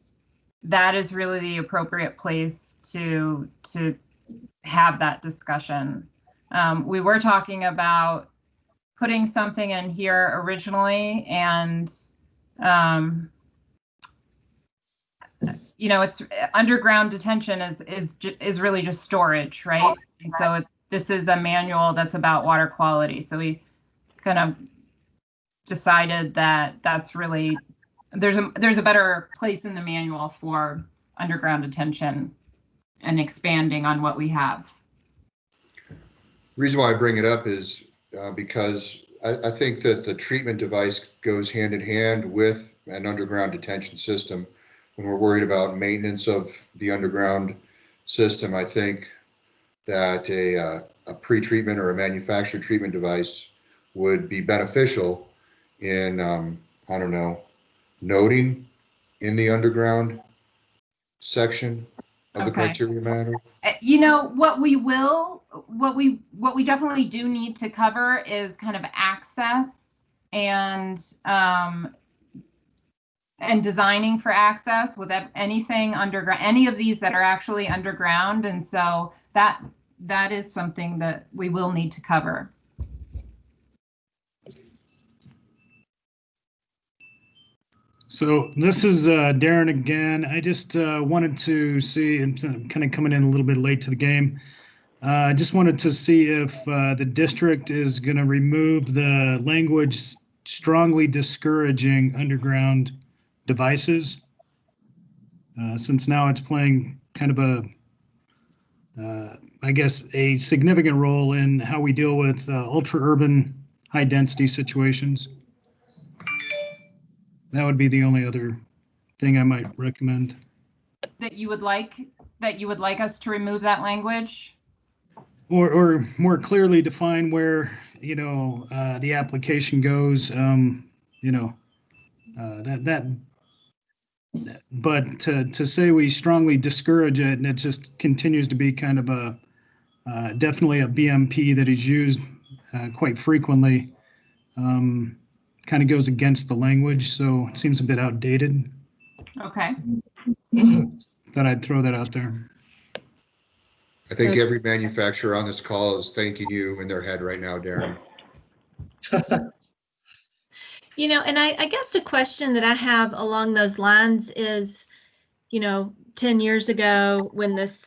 Speaker 7: that is really the appropriate place to have that discussion. We were talking about putting something in here originally, and you know, it's underground detention is really just storage, right? And so this is a manual that's about water quality. So we kind of decided that that's really, there's a better place in the manual for underground detention and expanding on what we have.
Speaker 4: The reason why I bring it up is because I think that the treatment device goes hand in hand with an underground detention system. When we're worried about maintenance of the underground system, I think that a pre-treatment or a manufactured treatment device would be beneficial in, I don't know, noting in the underground section of the criteria manual.
Speaker 7: You know, what we definitely do need to cover is kind of access and designing for access with anything underground, any of these that are actually underground. And so that is something that we will need to cover.
Speaker 15: So this is Darren again. I just wanted to see, I'm kind of coming in a little bit late to the game. I just wanted to see if the district is going to remove the language strongly discouraging underground devices, since now it's playing kind of a, I guess, a significant role in how we deal with ultra-urban high-density situations. That would be the only other thing I might recommend.
Speaker 7: That you would like us to remove that language?
Speaker 15: Or more clearly define where, you know, the application goes, you know, but to say we strongly discourage it, and it just continues to be kind of a definitely a BMP that is used quite frequently, kind of goes against the language, so it seems a bit outdated.
Speaker 7: Okay.
Speaker 15: Thought I'd throw that out there.
Speaker 4: I think every manufacturer on this call is thanking you in their head right now, Darren.
Speaker 3: You know, and I guess the question that I have along those lines is, you know, 10 years ago when this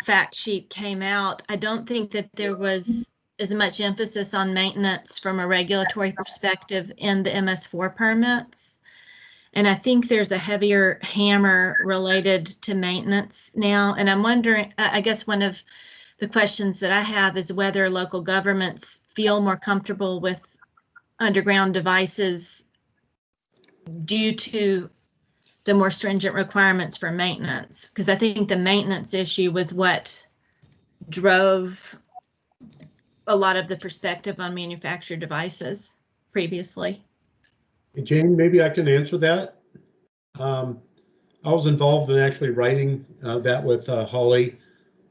Speaker 3: fact sheet came out, I don't think that there was as much emphasis on maintenance from a regulatory perspective in the MS4 permits. And I think there's a heavier hammer related to maintenance now. And I'm wondering, I guess one of the questions that I have is whether local governments feel more comfortable with underground devices due to the more stringent requirements for maintenance. Because I think the maintenance issue was what drove a lot of the perspective on manufactured devices previously.
Speaker 14: Hey, Jane, maybe I can answer that. I was involved in actually writing that with Holly.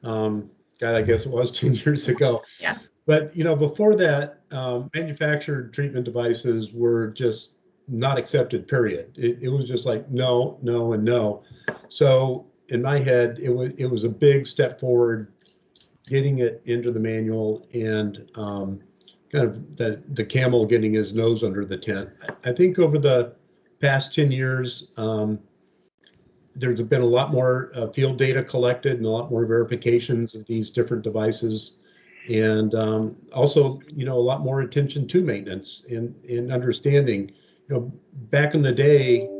Speaker 14: God, I guess it was 10 years ago.
Speaker 3: Yeah.
Speaker 14: But, you know, before that, manufactured treatment devices were just not accepted, period. It was just like, no, no, and no. So in my head, it was a big step forward, getting it into the manual and kind of the camel getting his nose under the tent. I think over the past 10 years, there's been a lot more field data collected and a lot more verifications of these different devices. And also, you know, a lot more attention to maintenance and understanding. You know, back in the day,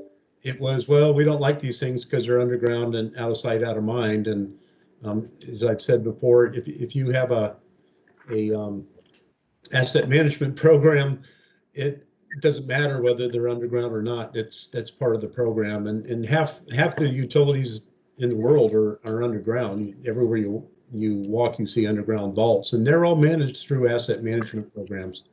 Speaker 14: it was, well, we don't like these things because they're underground and out of sight, out of mind. And as I've said before, if you have a asset management program, it doesn't matter whether they're underground or not. That's part of the program. And half the utilities in the world are underground. Everywhere you walk, you see underground vaults, and they're all managed through asset management programs.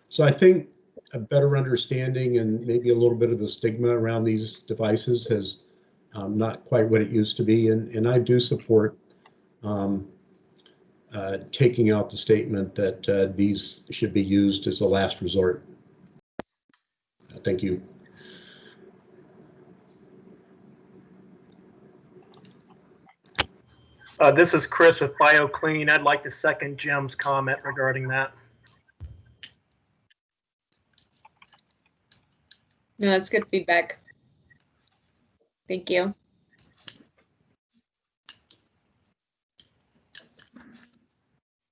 Speaker 14: So I think a better understanding and maybe a little bit of the stigma around these devices has not quite what it used to be. And I do support taking out the statement that these should be used as a last resort. Thank you.
Speaker 13: This is Chris with BioClean. I'd like to second Jim's comment regarding that.
Speaker 1: No, that's good feedback. Thank you.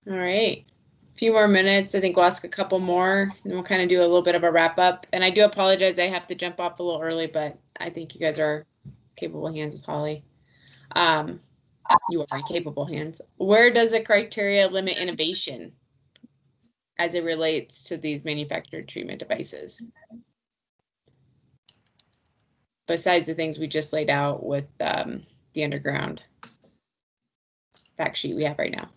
Speaker 1: All right. A few more minutes. I think we'll ask a couple more and we'll kind of do a little bit of a wrap up. And I do apologize. I have to jump off a little early, but I think you guys are capable hands with Holly. You are in capable hands. Where does the criteria limit innovation as it relates to these manufactured treatment devices? Besides the things we just laid out with the underground fact sheet we have right now.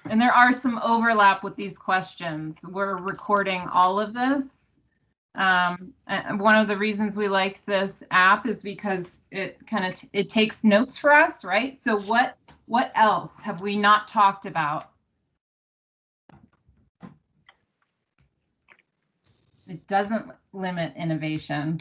Speaker 7: And there are some overlap with these questions. We're recording all of this. And one of the reasons we like this app is because it it takes notes for us, right? So what else have we not talked about? It doesn't limit innovation.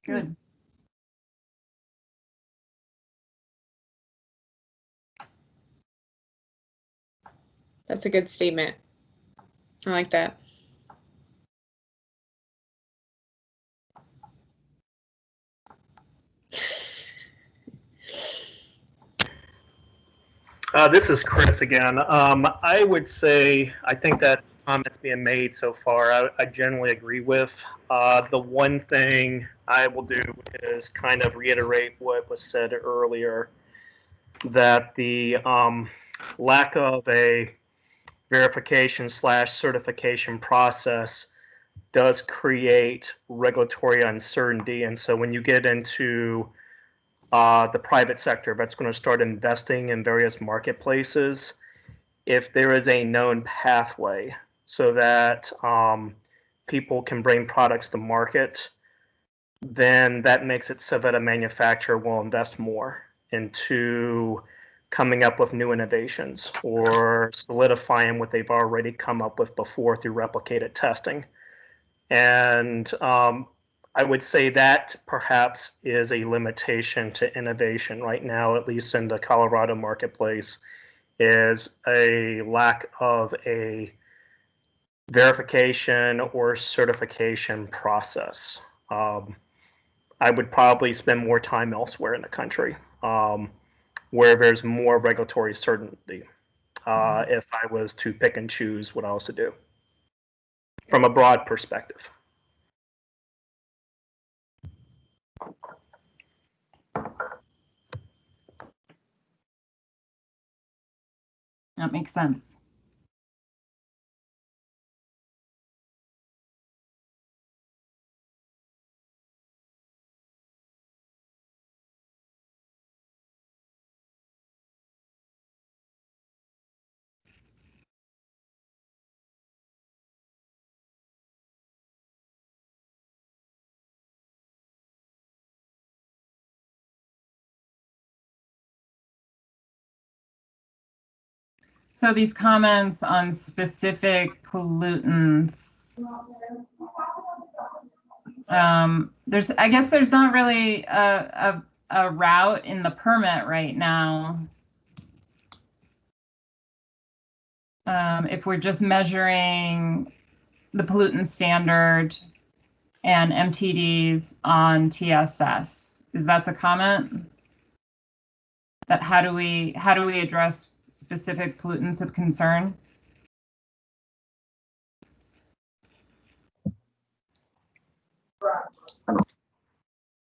Speaker 7: Good.
Speaker 1: That's a good statement. I like that.
Speaker 13: This is Chris again. I would say I think that comments being made so far, I generally agree with. The one thing I will do is kind of reiterate what was said earlier, that the lack of a verification/certification process does create regulatory uncertainty. And so when you get into the private sector that's going to start investing in various marketplaces, if there is a known pathway so that people can bring products to market, then that makes it so that a manufacturer will invest more into coming up with new innovations or solidifying what they've already come up with before through replicated testing. And I would say that perhaps is a limitation to innovation right now, at least in the Colorado marketplace, is a lack of a verification or certification process. I would probably spend more time elsewhere in the country where there's more regulatory certainty if I was to pick and choose what else to do from a broad perspective.
Speaker 7: That makes sense. So these comments on specific pollutants, I guess there's not really a route in the permit right now. If we're just measuring the pollutant standard and MTDs on TSS, is that the comment? That how do we address specific pollutants of concern?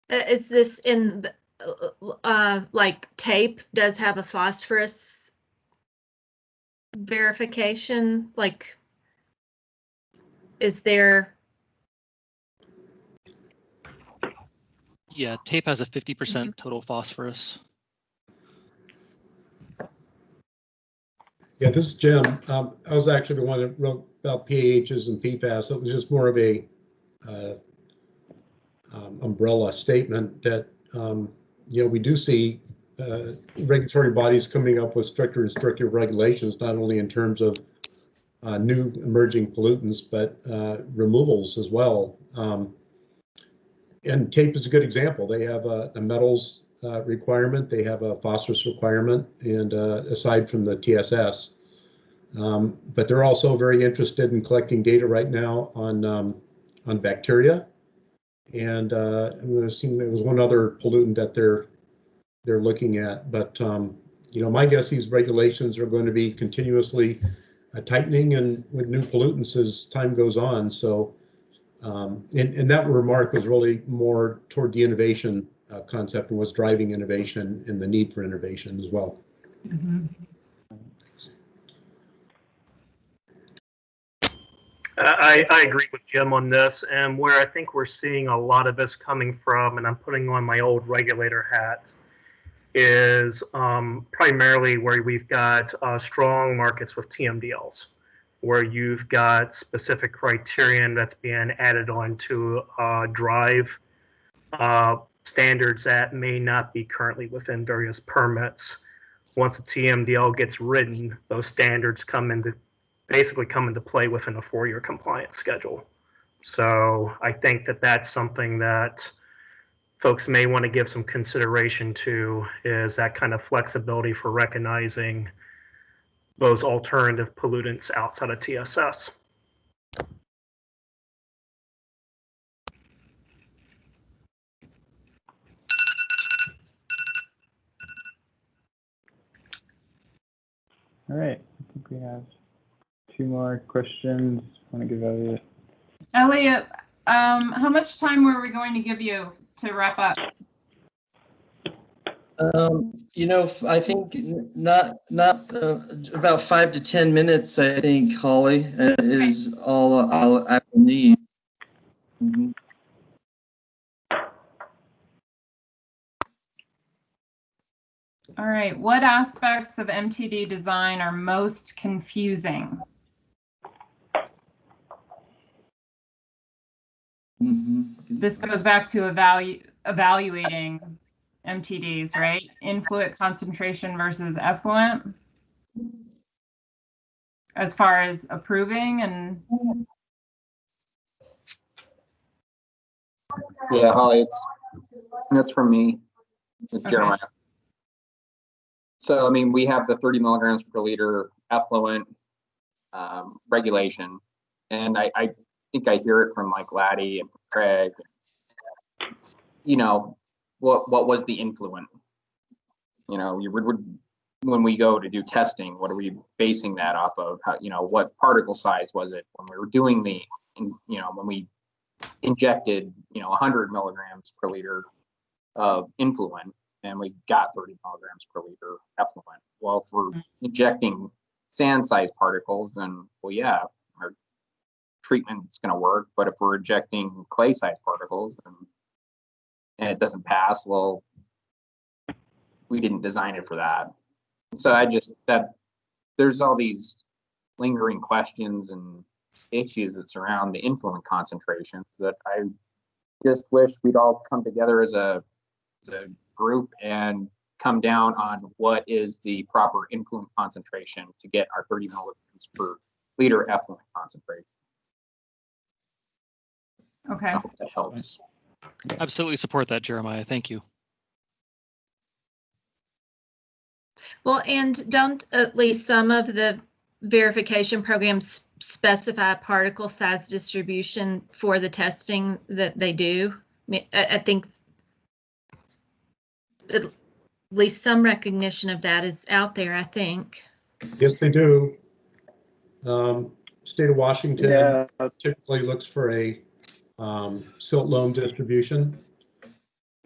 Speaker 3: Is this in the, like tape does have a phosphorus verification? Like, is there?
Speaker 9: Yeah, tape has a 50% total phosphorus.
Speaker 14: Yeah, this is Jim. I was actually the one that wrote about PAHs and PFAS. It was just more of a umbrella statement that we do see regulatory bodies coming up with stricter and stricter regulations, not only in terms of new emerging pollutants, but removals as well. And tape is a good example. They have a metals requirement, they have a phosphorus requirement, and aside from the TSS. But they're also very interested in collecting data right now on bacteria. And I'm assuming there was one other pollutant that they're looking at. But my guess these regulations are going to be continuously tightening and with new pollutants as time goes on. So, and that remark was really more toward the innovation concept and what's driving innovation and the need for innovation as well.
Speaker 3: Mm-hmm.
Speaker 13: I agree with Jim on this, and where I think we're seeing a lot of this coming from, and I'm putting on my old regulator hat, is primarily where we've got strong markets with TMDLs, where you've got specific criterion that's being added on to drive standards that may not be currently within various permits. Once a TMDL gets written, those standards basically come into play within a 4-year compliance schedule. So I think that that's something that folks may want to give some consideration to, is that kind of flexibility for recognizing those alternative pollutants outside of TSS.
Speaker 2: All right, I think we have 2 more questions. I want to give Elliot.
Speaker 7: Elliot, how much time were we going to give you to wrap up?
Speaker 6: I think not about 5 to 10 minutes. I think, Holly, is all I will need. Mm-hmm.
Speaker 7: All right. What aspects of MTD design are most confusing?
Speaker 6: Mm-hmm.
Speaker 7: This goes back to evaluating MTDs, right? Influent concentration versus effluent, as far as approving and.
Speaker 10: Yeah, Holly, that's from me,
Speaker 7: Okay.
Speaker 10: Jeremiah. So, I mean, we have the 30 milligrams per liter effluent regulation, and I think I hear it from like Laddie and Craig. What was the influent? When we go to do testing, what are we basing that off of? How, what particle size was it when we were doing when we injected 100 milligrams per liter of influent and we got 30 milligrams per liter effluent. Well, if we're injecting sand-sized particles, then yeah, our treatment's going to work. But if we're injecting clay-sized particles and it doesn't pass, well, we didn't design it for that. So there's all these lingering questions and issues that surround the influent concentrations that I just wish we'd all come together as a group and come down on what is the proper influent concentration to get our 30 milligrams per liter effluent concentration.
Speaker 7: Okay.
Speaker 10: I hope that helps.
Speaker 9: Absolutely support that, Jeremiah. Thank you.
Speaker 3: Well, and don't at least some of the verification programs specify particle size distribution for the testing that they do? I think at least some recognition of that is out there, I think.
Speaker 14: Yes, they do. State of Washington typically looks for a silt loam distribution,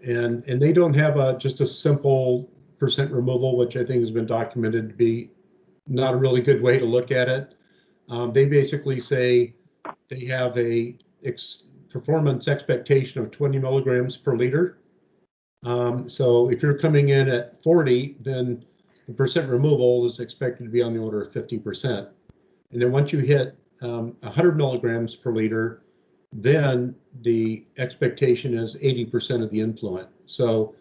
Speaker 14: and they don't have just a simple percent removal, which I think has been documented to be not a really good way to look at it. They basically say they have a performance expectation of 20 milligrams per liter. So if you're coming in at 40, then the percent removal is expected to be on the order of 50%. And then once you hit 100 milligrams per liter, then the expectation is 80% of the influent. So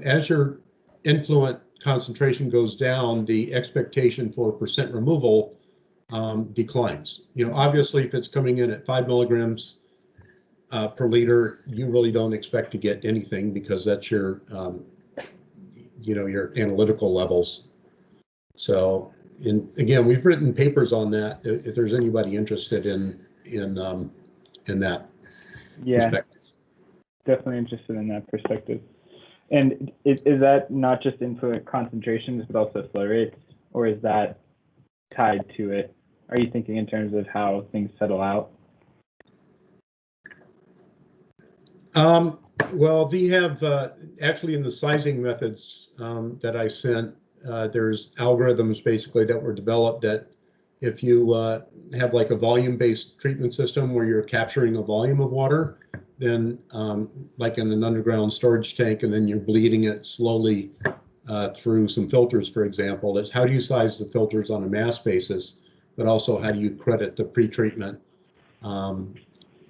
Speaker 14: as your influent concentration goes down, the expectation for percent removal declines. You know, obviously, if it's coming in at 5 milligrams per liter, you really don't expect to get anything because that's your, you know, your analytical levels. So, again, we've written papers on that. If there's anybody interested in that.
Speaker 2: Yeah, definitely interested in that perspective. And is that not just influent concentrations, but also flow rates, or is that tied to it? Are you thinking in terms of how things settle out?
Speaker 14: Well, we have actually in the sizing methods that I sent, there's algorithms basically that were developed that if you have like a volume-based treatment system where you're capturing a volume of water, then like in an underground storage tank, and then you're bleeding it slowly through some filters, for example, it's how do you size the filters on a mass basis, but also how do you credit the pretreatment? And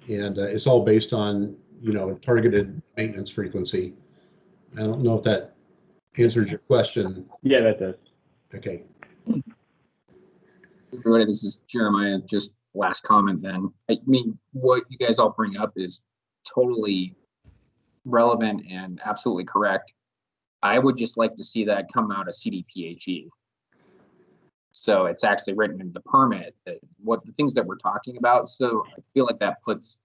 Speaker 14: it's all based on, you know, targeted maintenance frequency. I don't know if that answers your question.
Speaker 2: Yeah, that does.
Speaker 14: Okay.
Speaker 10: Everybody, this is Jeremiah. Just last comment then. I mean, what you guys all bring up is totally relevant and absolutely correct. I would just like to see that come out of CDPHE. So it's actually written in the permit that what the things that we're talking about. So I feel like that puts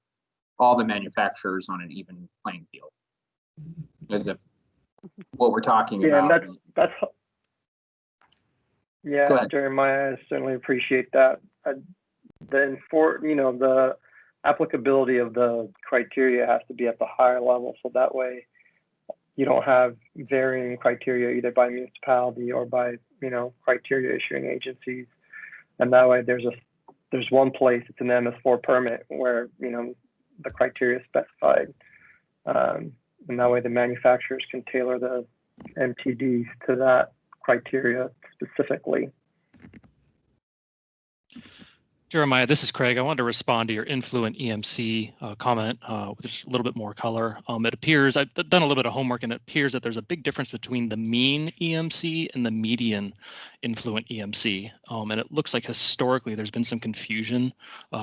Speaker 10: all the manufacturers on an even playing field. As if what we're talking about.
Speaker 5: That's yeah, Jeremiah, I certainly appreciate that. The applicability of the criteria has to be at the higher level, so that way you don't have varying criteria either by municipality or by, you know, criteria issuing agencies. And that way there's one place, it's an MS4 permit where, you know, the criteria is specified. And that way the manufacturers can tailor the MTDs to that criteria specifically.
Speaker 9: Jeremiah, this is Craig. I wanted to respond to your influent EMC comment with just a little bit more color. It appears, I've done a little bit of homework, and it appears that there's a big difference between the mean EMC and the median influent EMC. And it looks like historically there's been some confusion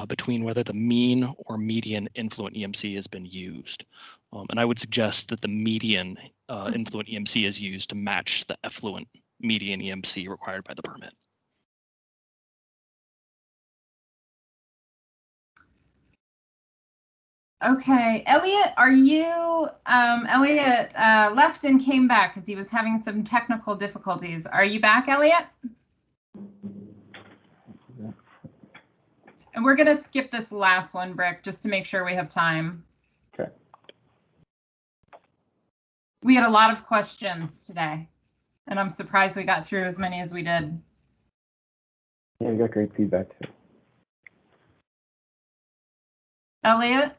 Speaker 9: between whether the mean or median influent EMC has been used. And I would suggest that the median influent EMC is used to match the effluent median EMC required by the permit.
Speaker 7: Okay, Elliot, are you, Elliot left and came back because he was having some technical difficulties. Are you back, Elliot? And we're gonna skip this last one, Brick, just to make sure we have time.
Speaker 2: Okay.
Speaker 7: We had a lot of questions today, and I'm surprised we got through as many as we did.
Speaker 2: Yeah, we got great feedback too.
Speaker 7: Elliot?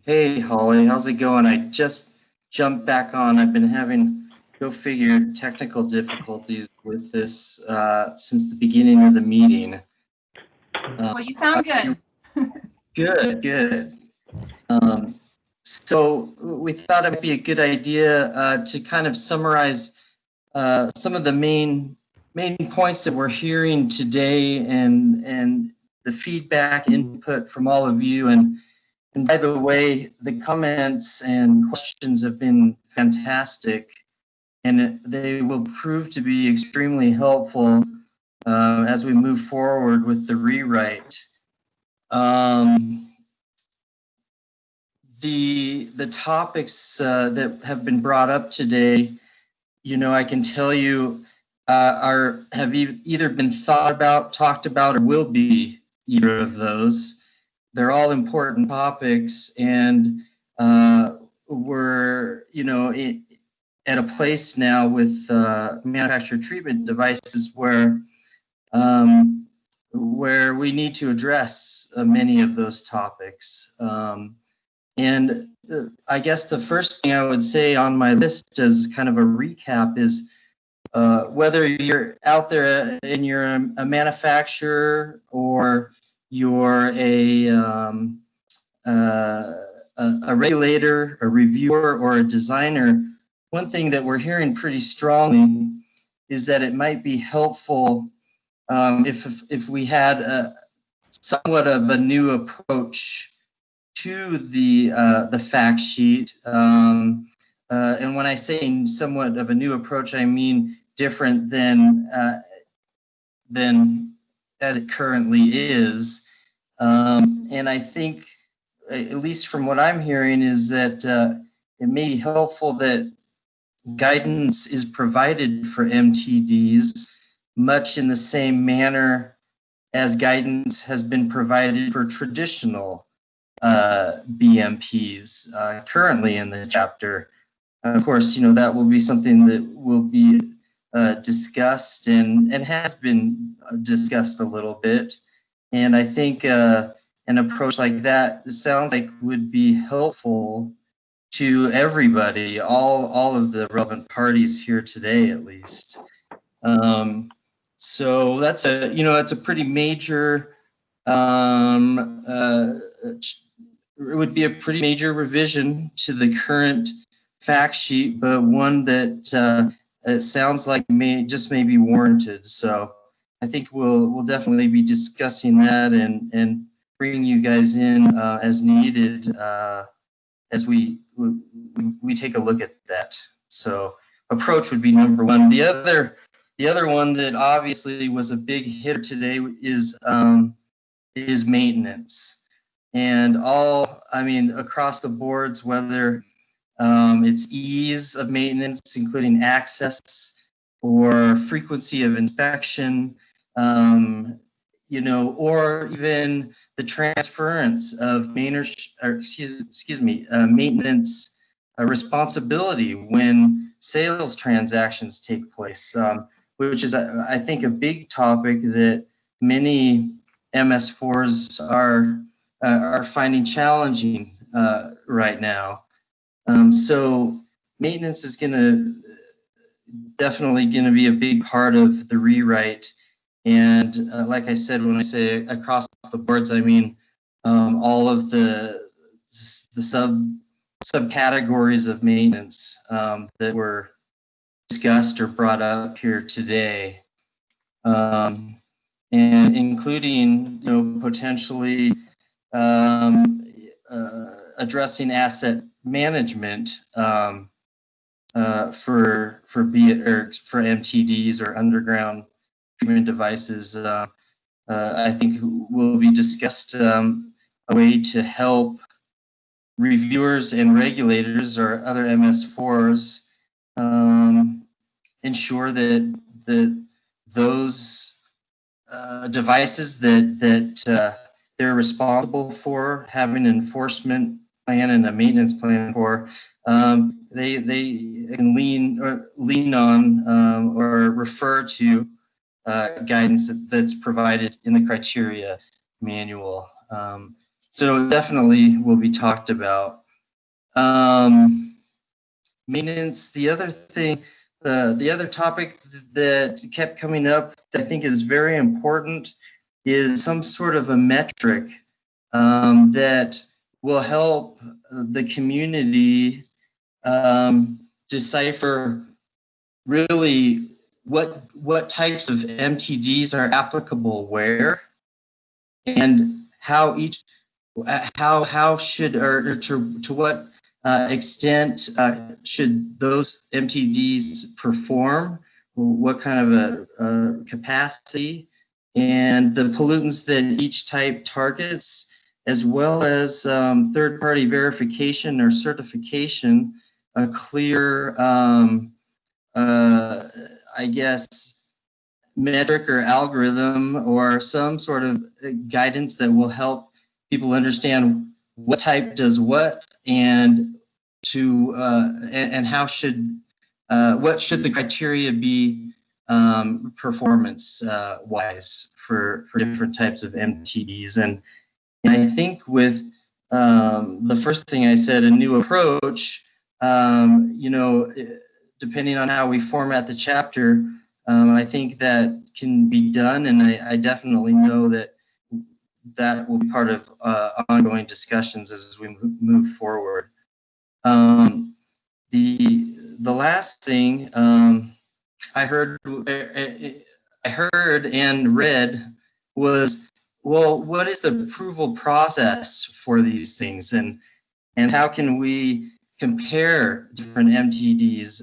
Speaker 6: Hey, Holly, how's it going? I just jumped back on. I've been having, go figure, technical difficulties with this since the beginning of the meeting.
Speaker 7: Well, you sound good.
Speaker 6: Good. So we thought it would be a good idea to kind of summarize some of the main points that we're hearing today and the feedback input from all of you. And by the way, the comments and questions have been fantastic, and they will prove to be extremely helpful as we move forward with the rewrite. The topics that have been brought up today, you know, I can tell you have either been thought about, talked about, or will be either of those. They're all important topics, and we're, you know, at a place now with manufactured treatment devices where we need to address many of those topics. And I guess the first thing I would say on my list as kind of a recap is, whether you're out there and you're a manufacturer or you're a regulator, a reviewer, or a designer, one thing that we're hearing pretty strongly is that it might be helpful if we had somewhat of a new approach to the fact sheet. And when I say somewhat of a new approach, I mean different than as it currently is. And I think, at least from what I'm hearing, is that it may be helpful that guidance is provided for MTDs much in the same manner as guidance has been provided for traditional BMPs currently in the chapter. Of course, that will be something that will be discussed and has been discussed a little bit. And I think an approach like that sounds like would be helpful to everybody, all of the relevant parties here today, at least. So that's it's a pretty major, it would be a pretty major revision to the current fact sheet, but one that it sounds like may be warranted. So I think we'll definitely be discussing that and bringing you guys in as needed as we take a look at that. So approach would be number one. The other one that obviously was a big hitter today is maintenance. And across the boards, whether it's ease of maintenance, including access or frequency of inspection, or even the transference of maintenance responsibility when sales transactions take place, which is, I think, a big topic that many MS4s are finding challenging right now. So maintenance is definitely going to be a big part of the rewrite. And like I said, when I say across the boards, I mean all of the subcategories of maintenance that were discussed or brought up here today, and including potentially addressing asset management for MTDs or underground treatment devices. I think will be discussed a way to help reviewers and regulators or other MS4s ensure that those devices that they're responsible for having an enforcement plan and a maintenance plan for, they can lean on or refer to guidance that's provided in the criteria manual. So definitely will be talked about. Maintenance, the other thing, the other topic that kept coming up that I think is very important is some sort of a metric that will help the community decipher really what types of MTDs are applicable where, and how should, or to what extent should those MTDs perform, what kind of a capacity, and the pollutants that each type targets, as well as third-party verification or certification, a clear, I guess, metric or algorithm or some sort of guidance that will help people understand what type does what, and and how what should the criteria be performance wise for different types of MTDs. And I think with the first thing I said, a new approach, depending on how we format the chapter, I think that can be done, and I definitely know that that will be part of ongoing discussions as we move forward. The last thing I heard and read was, well, what is the approval process for these things, and how can we compare different MTDs,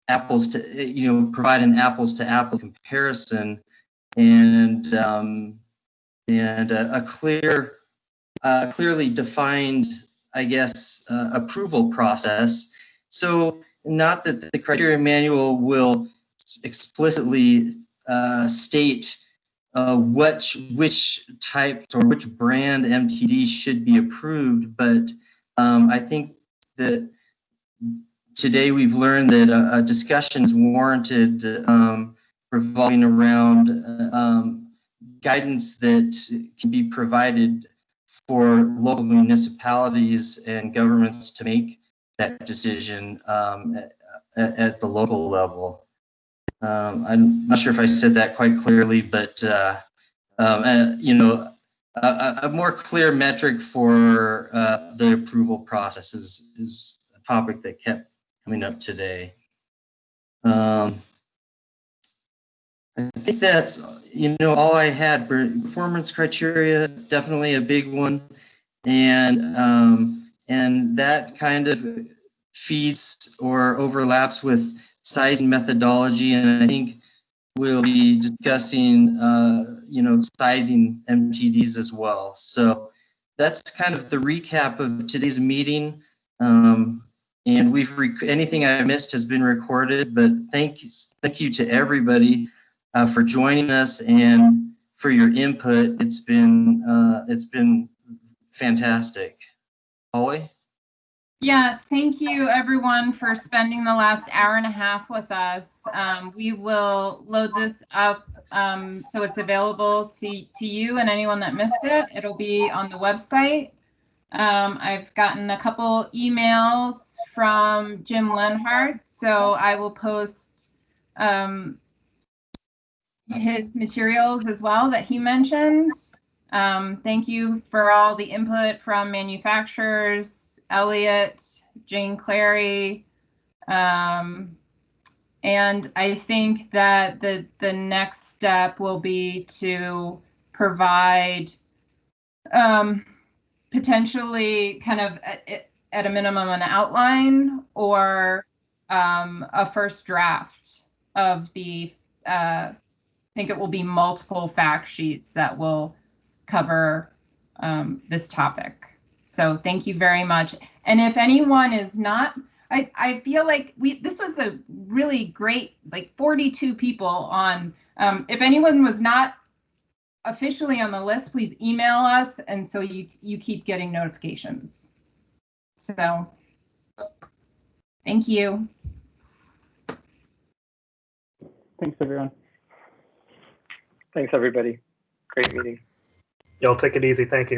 Speaker 6: apples to, provide an apples to apples comparison, and a clearly defined, I guess, approval process. So not that the criteria manual will explicitly state which types or which brand MTD should be approved, but I think that today we've learned that a discussion is warranted revolving around guidance that can be provided for local municipalities and governments to make that decision at the local level. I'm not sure if I said that quite clearly, but a more clear metric for the approval process is a topic that kept coming up today. I think that's all I had. Performance criteria, definitely a big one, and that kind of feeds or overlaps with sizing methodology, and I think we'll be discussing sizing MTDs as well. So that's kind of the recap of today's meeting. And anything I missed has been recorded, but thank you to everybody for joining us and for your input. It's been fantastic. Holly?
Speaker 7: Yeah, thank you everyone for spending the last hour and a half with us. We will load this up so it's available to you and anyone that missed it. It'll be on the website. I've gotten a couple emails from Jim Lenhart, so I will post his materials as well that he mentioned. Thank you for all the input from manufacturers, Elliot, Jane Clary, and I think that the next step will be to provide potentially kind of at a minimum an outline or a first draft of the I think it will be multiple fact sheets that will cover this topic. So thank you very much. And if anyone is not, I feel like this was a really great, like 42 people on. If anyone was not officially on the list, please email us, and so you keep getting notifications. So thank you.
Speaker 2: Thanks, everyone.
Speaker 5: Thanks, everybody. Great meeting.
Speaker 13: Y'all take it easy. Thank you.